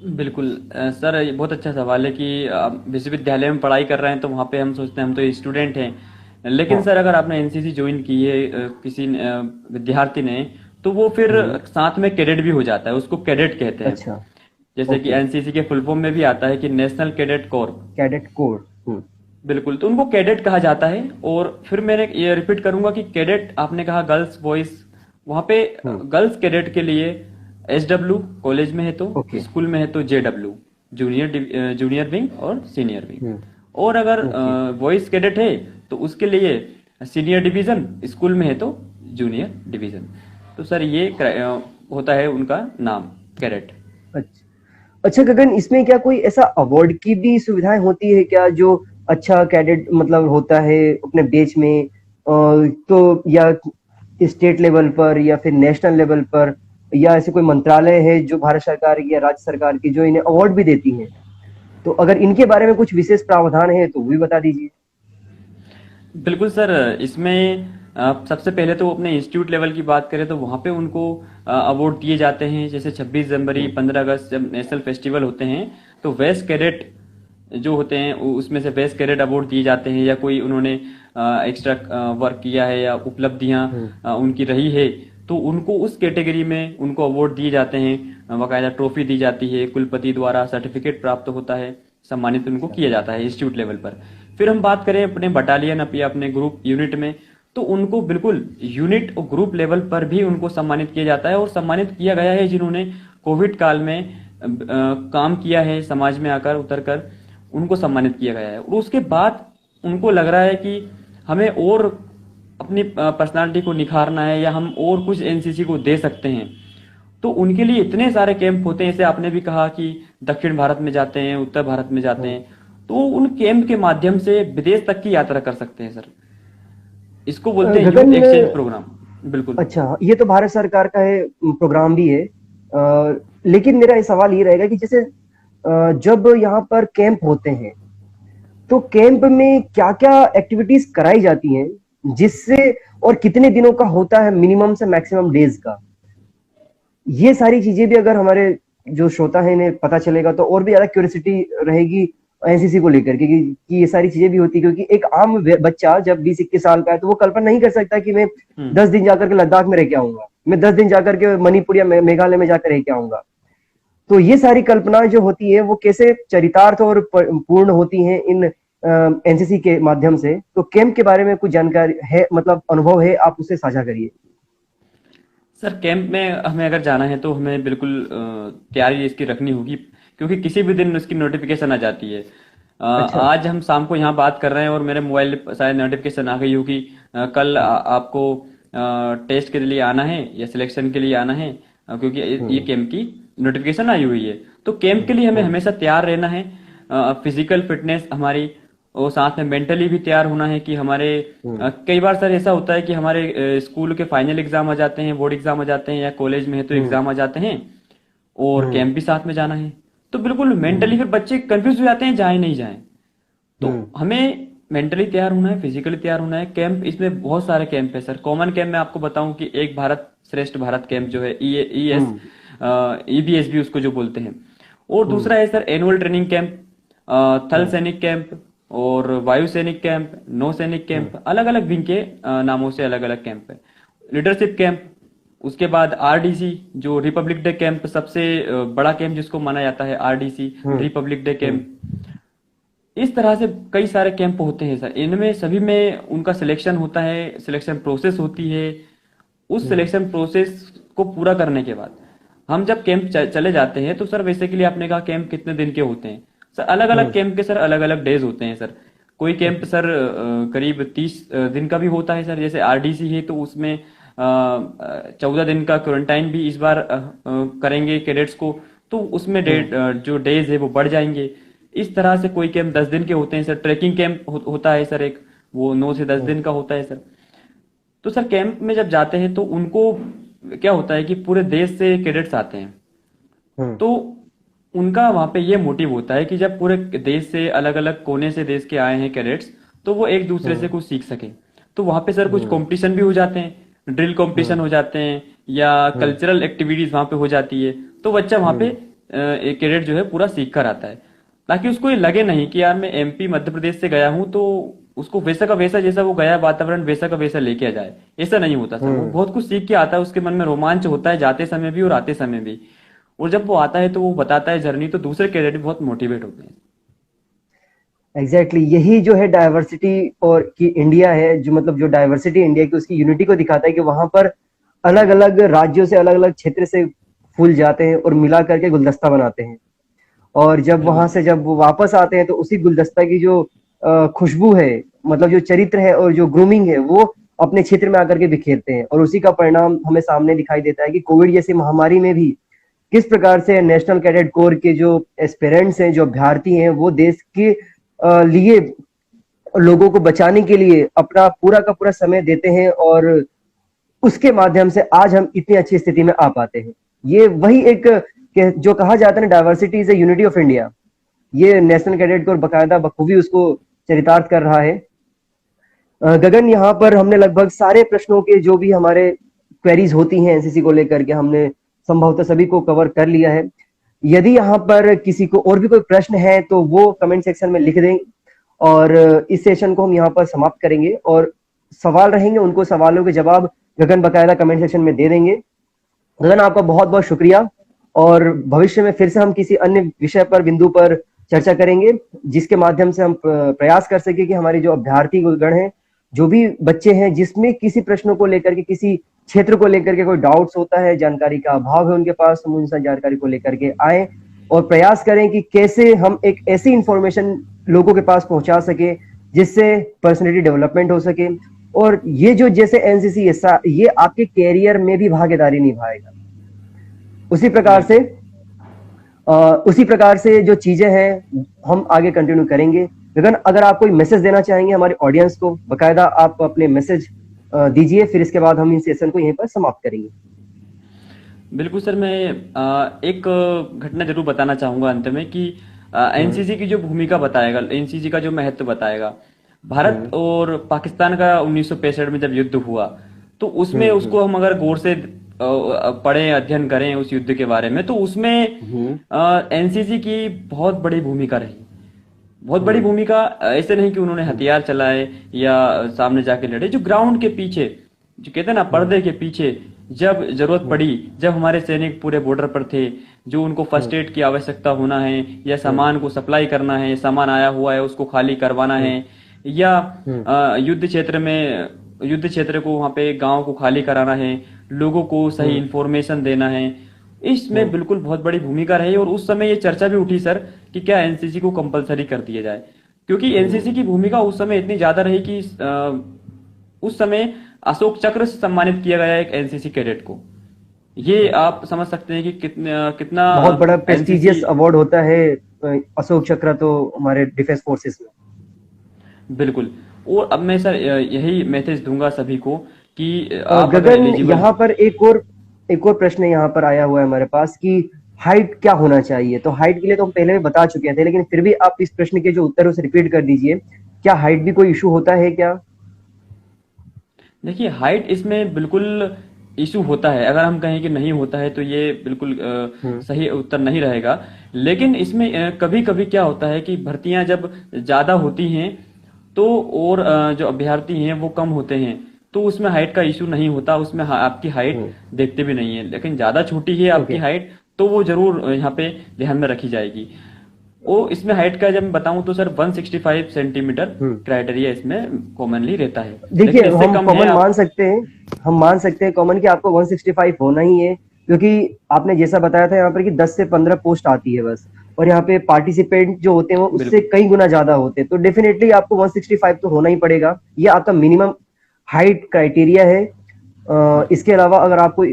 बिल्कुल सर, ये बहुत अच्छा सवाल है कि आप विश्वविद्यालय में पढ़ाई कर रहे हैं तो वहाँ पे हम सोचते हैं हम तो स्टूडेंट हैं, लेकिन हाँ। सर अगर आपने एनसीसी ज्वाइन की है किसी विद्यार्थी ने, तो वो फिर हम्म। साथ में कैडेट भी हो जाता है, उसको कैडेट कहते हैं। अच्छा। जैसे कि ओके। एनसीसी के फुल फॉर्म में भी आता है कि National Cadet Corps. Cadet Corps. हम्म। बिल्कुल, तो उनको कैडेट कहा जाता है। और फिर मैंने ये रिपीट करूंगा कि कैडेट, आपने कहा गर्ल्स बॉयज, वहां पे हम्म। गर्ल्स कैडेट के लिए एसडब्ल्यू कॉलेज में है तो, ओके। स्कूल में है तो जेडब्ल्यू, जूनियर विंग और सीनियर विंग। हम्म। और अगर ओके। बॉयज कैडेट है तो उसके लिए सीनियर डिवीजन, स्कूल में है तो जूनियर डिवीजन। तो सर ये होता है उनका नाम, कैडेट। अच्छा, अच्छा गगन, इसमें क्या कोई ऐसा अवार्ड की भी सुविधाएं होती है क्या, जो अच्छा कैडेट मतलब होता है अपने देश में? तो या स्टेट लेवल पर या फिर नेशनल लेवल पर, या ऐसे कोई मंत्रालय है जो भारत सरकार की या राज्य सरकार की जो इन्हें अवार्ड भी देती है? तो अगर इनके बारे में कुछ विशेष प्रावधान है तो वो भी बता दीजिए। बिल्कुल सर, इसमें सबसे पहले तो अपने इंस्टीट्यूट लेवल की बात करें तो वहाँ पे उनको अवार्ड दिए जाते हैं। जैसे 26 जनवरी, हम्म। 15 अगस्त जब नेशनल फेस्टिवल होते हैं तो वेस्ट कैडेट जो होते हैं उसमें से बेस्ट कैडेट अवार्ड दिए जाते हैं, या कोई उन्होंने एक्स्ट्रा वर्क किया है या उपलब्धियां हम्म। उनकी रही है तो उनको उस कैटेगरी में उनको अवार्ड दिए जाते हैं। बाकायदा ट्रॉफी दी जाती है, कुलपति द्वारा सर्टिफिकेट प्राप्त होता है, सम्मानित उनको अच्छा। किया जाता है इंस्टीट्यूट लेवल पर। फिर हम बात करें अपने बटालियन या अपने ग्रुप यूनिट में, तो उनको बिल्कुल यूनिट और ग्रुप लेवल पर भी उनको सम्मानित किया जाता है, और सम्मानित किया गया है जिन्होंने कोविड काल में काम किया है, समाज में आकर उतर कर उनको सम्मानित किया गया है। और उसके बाद उनको लग रहा है कि हमें और अपनी पर्सनालिटी को निखारना है या हम और कुछ एनसीसी को दे सकते हैं, तो उनके लिए इतने सारे कैंप होते हैं। जैसे आपने भी कहा कि दक्षिण भारत में जाते हैं, उत्तर भारत में जाते हम्म। हैं, तो उन कैंप के माध्यम से विदेश तक की यात्रा कर सकते हैं सर। इसको बोलते हैं यूथ गगन, एक्सचेंज प्रोग्राम। बिल्कुल। अच्छा, ये तो भारत सरकार का है, प्रोग्राम भी है। लेकिन मेरा ये सवाल ये रहेगा कि जैसे जब यहाँ पर कैंप होते हैं तो कैंप में क्या क्या एक्टिविटीज कराई जाती हैं, जिससे, और कितने दिनों का होता है, मिनिमम से मैक्सिमम डेज का? ये सारी चीजें भी अगर हमारे जो श्रोता है इन्हें पता चलेगा तो और भी ज्यादा क्यूरियोसिटी रहेगी एनसीसी को लेकर के, कि ये सारी चीजें भी होती है। क्योंकि एक आम बच्चा जब 20-21 साल का है तो वो कल्पना नहीं कर सकता कि मैं हम्म। 10 दिन जाकर के लद्दाख में रह के आऊंगा, मैं 10 दिन जाकर के मणिपुर या मेघालय में जाकर रह के आऊंगा। तो ये सारी कल्पनाएं जो होती है वो कैसे चरितार्थ और पूर्ण होती हैं इन एनसीसी के माध्यम से? तो कैंप के बारे में कुछ जानकारी है, मतलब अनुभव है, आप उससे साझा करिए। सर कैंप में हमें अगर जाना है तो हमें बिल्कुल तैयारी इसकी रखनी होगी, क्योंकि किसी भी दिन उसकी नोटिफिकेशन आ जाती है। अच्छा। आज हम शाम को यहाँ बात कर रहे हैं और मेरे मोबाइल पे शायद नोटिफिकेशन आ गई होगी, कल आपको टेस्ट के लिए आना है या सिलेक्शन के लिए आना है, क्योंकि ये हम्म। कैंप की नोटिफिकेशन आई हुई है। तो कैंप के लिए हमें हम्म। हमेशा तैयार रहना है, फिजिकल फिटनेस हमारी, और साथ में मेंटली भी तैयार होना है कि हमारे हम्म। कई बार सर ऐसा होता है कि हमारे स्कूल के फाइनल एग्जाम आ जाते हैं, बोर्ड एग्जाम आ जाते हैं, या कॉलेज में है तो हम्म। एग्जाम आ जाते हैं, और हम्म। कैंप भी साथ में जाना है। तो बिल्कुल हम्म। मेंटली फिर बच्चे कंफ्यूज हो जाते हैं जाए नहीं जाए। तो हम्म। हमें मेंटली तैयार होना है, फिजिकली तैयार होना है। कैंप, इसमें बहुत सारे कैंप है सर। कॉमन कैंप में आपको बताऊं कि एक भारत श्रेष्ठ भारत कैंप जो है, ई एस हम्म। ईबीएस भी उसको जो बोलते हैं। और हम्म। दूसरा है सर एनुअल ट्रेनिंग कैंप, थल हम्म। सैनिक कैंप, और वायु सैनिक कैंप, नौ सैनिक हम्म। कैंप, अलग अलग विंग के नामों से अलग अलग कैंप है। लीडरशिप कैंप, उसके बाद आरडीसी जो रिपब्लिक डे कैंप, सबसे बड़ा कैंप जिसको माना जाता है आरडीसी, हम्म। रिपब्लिक डे हम्म। कैंप। इस तरह से कई सारे कैंप होते हैं सर। इनमें सभी में उनका सिलेक्शन होता है, सिलेक्शन प्रोसेस होती है, उस सिलेक्शन प्रोसेस को पूरा करने के बाद हम जब कैंप चले जाते हैं, तो सर बेसिकली आपने कहा कैंप कितने दिन के होते हैं? सर अलग अलग हम्म। कैंप के सर अलग अलग डेज होते हैं सर। कोई कैंप ओके। सर करीब 30 दिन का भी होता है सर। जैसे आरडीसी है तो उसमें 14 दिन का क्वारंटाइन भी इस बार करेंगे कैडेट्स को, तो उसमें हम्म। जो डेज है वो बढ़ जाएंगे। इस तरह से कोई कैंप 10 दिन के होते हैं सर। ट्रैकिंग कैंप होता है सर एक, वो 9 से 10 हम्म। दिन का होता है सर। तो सर कैंप में जब जाते हैं तो उनको क्या होता है कि पूरे देश से कैडेट्स आते हैं, हम्म। तो उनका वहां पे ये मोटिव होता है कि जब पूरे देश से अलग अलग कोने से देश के आए हैं कैडेट्स, तो वो एक दूसरे से हम्म। कुछ सीख सके। तो वहां पे सर कुछ हम्म। कंपटीशन भी हो जाते हैं, ड्रिल कंपटीशन हम्म। हो जाते हैं, या हम्म। कल्चरल एक्टिविटीज वहां पे हो जाती है। तो बच्चा वहां पे हम्म। एक कैडेट जो है पूरा सीख कर आता है, ताकि उसको ये लगे नहीं कि यार मैं एमपी मध्य प्रदेश से गया हूं तो उसको वैसा का वैसा, जैसा वो गया वातावरण वैसा का वैसा लेके आ जाए। ऐसा नहीं होता सर। वो हम्म। बहुत कुछ सीख के आता है, उसके मन में रोमांच होता है जाते समय भी और आते समय भी। और जब वो आता है तो वो बताता है जर्नी, तो दूसरे कैडेट भी बहुत मोटिवेट होते हैं। एग्जैक्टली यही जो है डाइवर्सिटी और कि इंडिया है, जो मतलब जो डाइवर्सिटी इंडिया की उसकी यूनिटी को दिखाता है कि वहां पर अलग अलग राज्यों से अलग अलग क्षेत्र से फूल जाते हैं और मिला करके गुलदस्ता बनाते हैं। और जब बिल्कुल वहां सर। से जब वो वापस आते हैं तो उसी गुलदस्ता की जो खुशबू है, मतलब जो चरित्र है और जो ग्रूमिंग है, वो अपने क्षेत्र में आकर के बिखेरते हैं। और उसी का परिणाम हमें सामने दिखाई देता है कि कोविड जैसी महामारी में भी किस प्रकार से नेशनल कैडेट कोर के जो एस्पिरेंट्स हैं, जो अभ्यर्थी हैं, वो देश के लिए लोगों को बचाने के लिए अपना पूरा का पूरा समय देते हैं। और उसके माध्यम से आज हम इतनी अच्छी स्थिति में आ पाते हैं। ये वही एक जो कहा जाता है ना, diversity is a unity of India, ये नेशनल कैडेट कोर बकायदा बखूबी उसको चरितार्थ कर रहा है। गगन, यहाँ पर हमने लगभग सारे प्रश्नों के जो भी हमारे क्वेरीज होती हैं एनसीसी को लेकर के, हमने संभवतः सभी को कवर कर लिया है। यदि यहाँ पर किसी को और भी कोई प्रश्न है तो वो कमेंट सेक्शन में लिख दें, और इस सेशन को हम यहाँ पर समाप्त करेंगे। और सवाल रहेंगे, उनको सवालों के जवाब गगन बकायदा कमेंट सेक्शन में दे देंगे। गगन, आपका बहुत बहुत शुक्रिया। और भविष्य में फिर से हम किसी अन्य विषय पर, बिंदु पर चर्चा करेंगे, जिसके माध्यम से हम प्रयास कर सके कि हमारे जो अभ्यर्थी गण हैं, जो भी बच्चे हैं, जिसमें किसी प्रश्नों को लेकर के, किसी क्षेत्र को लेकर के कोई डाउट्स होता है, जानकारी का अभाव है उनके पास, हम उनसे जानकारी को लेकर के आए और प्रयास करें कि कैसे हम एक ऐसी इंफॉर्मेशन लोगों के पास पहुंचा सके जिससे पर्सनैलिटी डेवलपमेंट हो सके। और ये जो जैसे एनसीसी ये आपके कैरियर में भी भागीदारी निभाएगा। उसी प्रकार से बिल्कुल। उसी प्रकार से जो चीजें हैं हम आगे कंटिन्यू करेंगे। गगन, अगर आप कोई मैसेज देना चाहेंगे हमारे ऑडियंस को, बकायदा आप अपने मैसेज दीजिए, फिर इसके बाद हम इस सेशन को यहीं पर समाप्त करेंगे। बिल्कुल सर, मैं एक घटना जरूर बताना चाहूंगा अंत में कि हम्म। एनसीसी की जो भूमिका बताएगा, एनसीसी का जो महत्व बताएगा। भारत हम्म। और पाकिस्तान का 1965 में जब युद्ध हुआ, तो उसमें हम्म। उसको हम अगर गौर से पढ़ें, अध्ययन करें उस युद्ध के बारे में, तो उसमें हम्म। एनसीसी की बहुत बड़ी भूमिका रही। बहुत बड़ी हम्म। भूमिका। ऐसे नहीं कि उन्होंने हम्म। हथियार चलाए या सामने जाके लड़े, जो ग्राउंड के पीछे, जो कहते हैं ना हम्म। पर्दे के पीछे, जब जरूरत हम्म। पड़ी, जब हमारे सैनिक पूरे बॉर्डर पर थे, जो उनको हम्म। फर्स्ट एड की आवश्यकता होना है, या हम्म। सामान को सप्लाई करना है, सामान आया हुआ है उसको खाली करवाना हम्म। है, या हम्म। युद्ध क्षेत्र को वहां पे गांव को खाली कराना है, लोगों को सही हम्म। इंफॉर्मेशन देना है, इसमें हम्म। बिल्कुल बहुत बड़ी भूमिका रही। और उस समय ये चर्चा भी उठी सर कि क्या एनसीसी को कंपलसरी कर दिया जाए, क्योंकि एनसीसी की भूमिका उस समय इतनी ज्यादा रही कि उस समय अशोक चक्र से सम्मानित किया गया एक एनसीसी कैडेट को। ये हम्म। आप समझ सकते हैं कि कितना कितना बहुत बड़ा एनसीसी। प्रेस्टिजियस अवार्ड होता है अशोक चक्र तो हमारे डिफेंस फोर्सेस में। बिल्कुल। और अब मैं सर यही मैसेज दूंगा सभी को कि आप अगर गगन, एलिजिबल यहाँ हैं। पर एक और प्रश्न यहाँ पर आया हुआ है हमारे पास कि हाइट क्या होना चाहिए। तो हाइट के लिए तो हम पहले भी बता चुके थे, लेकिन फिर भी आप इस प्रश्न के जो उत्तर है उसे रिपीट कर दीजिए। क्या हाइट भी कोई इशू होता है क्या? देखिए, हाइट इसमें बिल्कुल इशू होता है। अगर हम कहें कि नहीं होता है तो ये बिल्कुल हम्म। सही उत्तर नहीं रहेगा। लेकिन इसमें कभी कभी क्या होता है कि भर्तियां जब ज्यादा होती हैं, तो और जो अभ्यर्थी हैं वो कम होते हैं, तो उसमें हाइट का इशू नहीं होता। उसमें आपकी हाइट हम्म। देखते भी नहीं है। लेकिन ज्यादा छोटी है आपकी ओके। हाइट, तो वो जरूर यहाँ पे ध्यान में रखी जाएगी। वो इसमें हाइट का जब मैं बताऊं तो सर 165 सेंटीमीटर हम्म। क्राइटेरिया इसमें कॉमनली रहता है, देखिए लेकिन इससे हम कम है कॉमन मान आप। सकते हैं, हम मान सकते हैं कॉमन कि आपको 165 होना ही है, क्योंकि आपने जैसा बताया था यहाँ पर कि 10 से 15 पोस्ट आती है बस, और यहाँ पे पार्टिसिपेंट जो होते हैं वो उससे बिल्कुल कई गुना ज्यादा होते हैं, तो डेफिनेटली आपको 165 तो होना ही पड़ेगा, ये आपका मिनिमम हाइट क्राइटेरिया है। हाँ इसके अलावा अगर आपको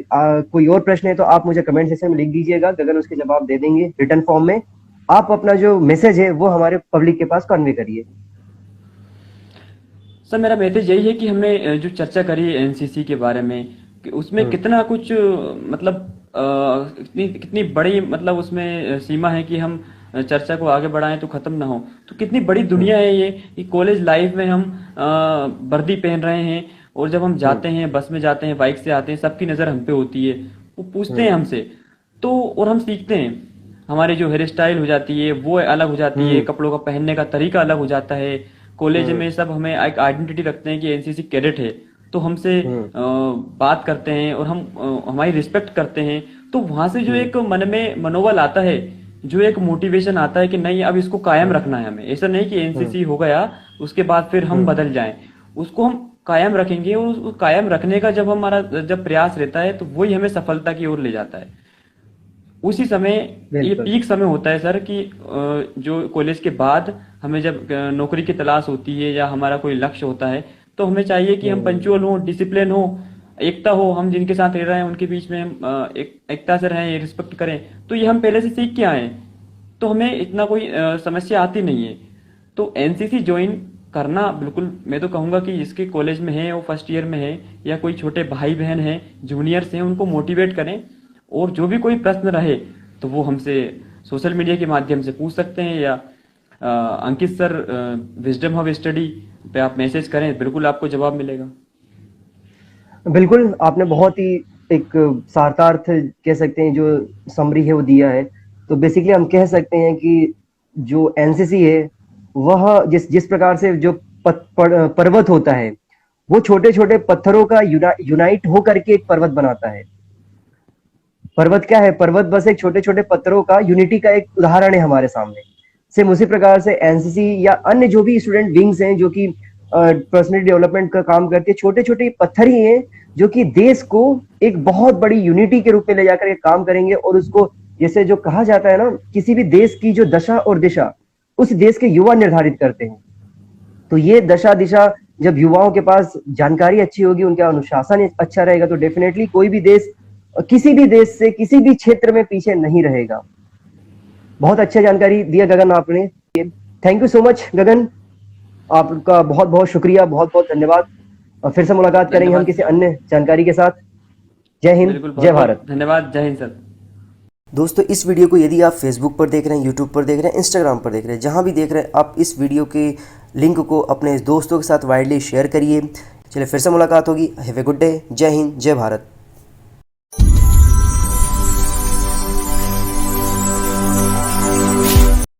कोई और प्रश्न है तो आप मुझे कमेंट सेक्शन में लिख दीजिएगा, गगन उसके जवाब दे देंगे रिटर्न फॉर्म में। आप अपना जो मैसेज है वो हमारे पब्लिक के पास कन्वे करिए। सर, मेरा मैसेज यही है कि हमने जो चर्चा करी एनसीसी के बारे में, कि उसमें हम्म। कितना कुछ मतलब कितनी कितनी बड़ी मतलब उसमें सीमा है कि हम चर्चा को आगे बढ़ाएं तो खत्म ना हो। तो कितनी बड़ी हम्म। दुनिया है ये, कि कॉलेज लाइफ में हम वर्दी पहन रहे हैं, और जब हम हम्म। जाते हैं, बस में जाते हैं, बाइक से आते हैं, सबकी नज़र हम पे होती है, वो पूछते हैं हम्म। हमसे। तो और हम सीखते हैं, हमारी जो हेयर स्टाइल हो जाती है वो अलग हो जाती है, हम्म। कपड़ों का पहनने का तरीका अलग हो जाता है। कॉलेज हम्म। में सब हमें एक आइडेंटिटी रखते हैं कि एनसीसी कैडेट है, तो हमसे हम्म। बात करते हैं और हम हमारी रिस्पेक्ट करते हैं। तो वहां से जो हम्म। एक मन में मनोबल आता है, जो एक मोटिवेशन आता है कि नहीं अब इसको कायम हम्म। रखना है हमें, ऐसा नहीं कि हम्म। एनसीसी हो गया उसके बाद फिर हम हम्म। बदल जाएं, उसको हम कायम रखेंगे। और उसको कायम रखने का जब हमारा जब प्रयास रहता है तो वही हमें सफलता की ओर ले जाता है। उसी समय ये बिल्कुल। पीक समय होता है सर कि जो कॉलेज के बाद हमें जब नौकरी की तलाश होती है या हमारा कोई लक्ष्य होता है, तो हमें चाहिए कि हम हम्म। पंचुअल हो, डिसिप्लिन हो, एकता हो, हम जिनके साथ रह रहे हैं उनके बीच में हम एकता से रहें, रिस्पेक्ट करें। तो ये हम पहले से सीख के आए हैं, तो हमें इतना कोई समस्या आती नहीं है। तो एनसीसी ज्वाइन करना बिल्कुल, मैं तो कहूंगा कि जिसके कॉलेज में है, वो फर्स्ट ईयर में है, या कोई छोटे भाई बहन हैं, जूनियर्स हैं, उनको मोटिवेट करें। और जो भी कोई प्रश्न रहे तो वो हमसे सोशल मीडिया के माध्यम से पूछ सकते हैं, या अंकित सर विजडम ऑफ स्टडी पे आप मैसेज करें, बिल्कुल आपको जवाब मिलेगा। बिल्कुल, आपने बहुत ही एक सार्थार्थ कह सकते हैं जो समरी है वो दिया है। तो बेसिकली हम कह सकते हैं कि जो एनसीसी है वह जिस जिस प्रकार से जो पर्वत होता है, वो छोटे-छोटे पत्थरों का यूनाइट होकर के एक पर्वत बनाता है। पर्वत क्या है? पर्वत बस एक छोटे-छोटे पत्थरों का यूनिटी का एक उदाहरण है हमारे सामने। सेम उसी प्रकार से एनसीसी या अन्य जो भी स्टूडेंट विंग्स हैं जो कि पर्सनल डेवलपमेंट का काम करते हैं, छोटे-छोटे पत्थर ही हैं जो कि देश को एक बहुत बड़ी यूनिटी के रूप में ले जाकर के काम करेंगे, और उसको जैसे जो कहा जाता है ना, किसी भी देश की जो दशा और दिशा उस देश के युवा निर्धारित करते हैं। तो ये दशा दिशा जब युवाओं के पास जानकारी अच्छी होगी, उनका अनुशासन अच्छा रहेगा, तो डेफिनेटली कोई भी देश किसी भी देश से किसी भी क्षेत्र में पीछे नहीं रहेगा। बहुत अच्छा जानकारी दिया गगन आपने। थैंक यू सो मच गगन, आपका बहुत बहुत शुक्रिया, बहुत बहुत धन्यवाद। और फिर से मुलाकात करेंगे हम धन्यवाद किसी सर। अन्य जानकारी के साथ। जय हिंद, बिल्कुल, बहुत जय बहुत भारत। धन्यवाद। जय हिंद सर। दोस्तों, इस वीडियो को यदि आप फेसबुक पर देख रहे हैं, यूट्यूब पर देख रहे हैं, इंस्टाग्राम पर देख रहे हैं, जहां भी देख रहे हैं, आप इस वीडियो के लिंक को अपने दोस्तों के साथ वाइडली शेयर करिए। चलिए फिर से मुलाकात होगी। Have a good day. जय हिंद, जय भारत।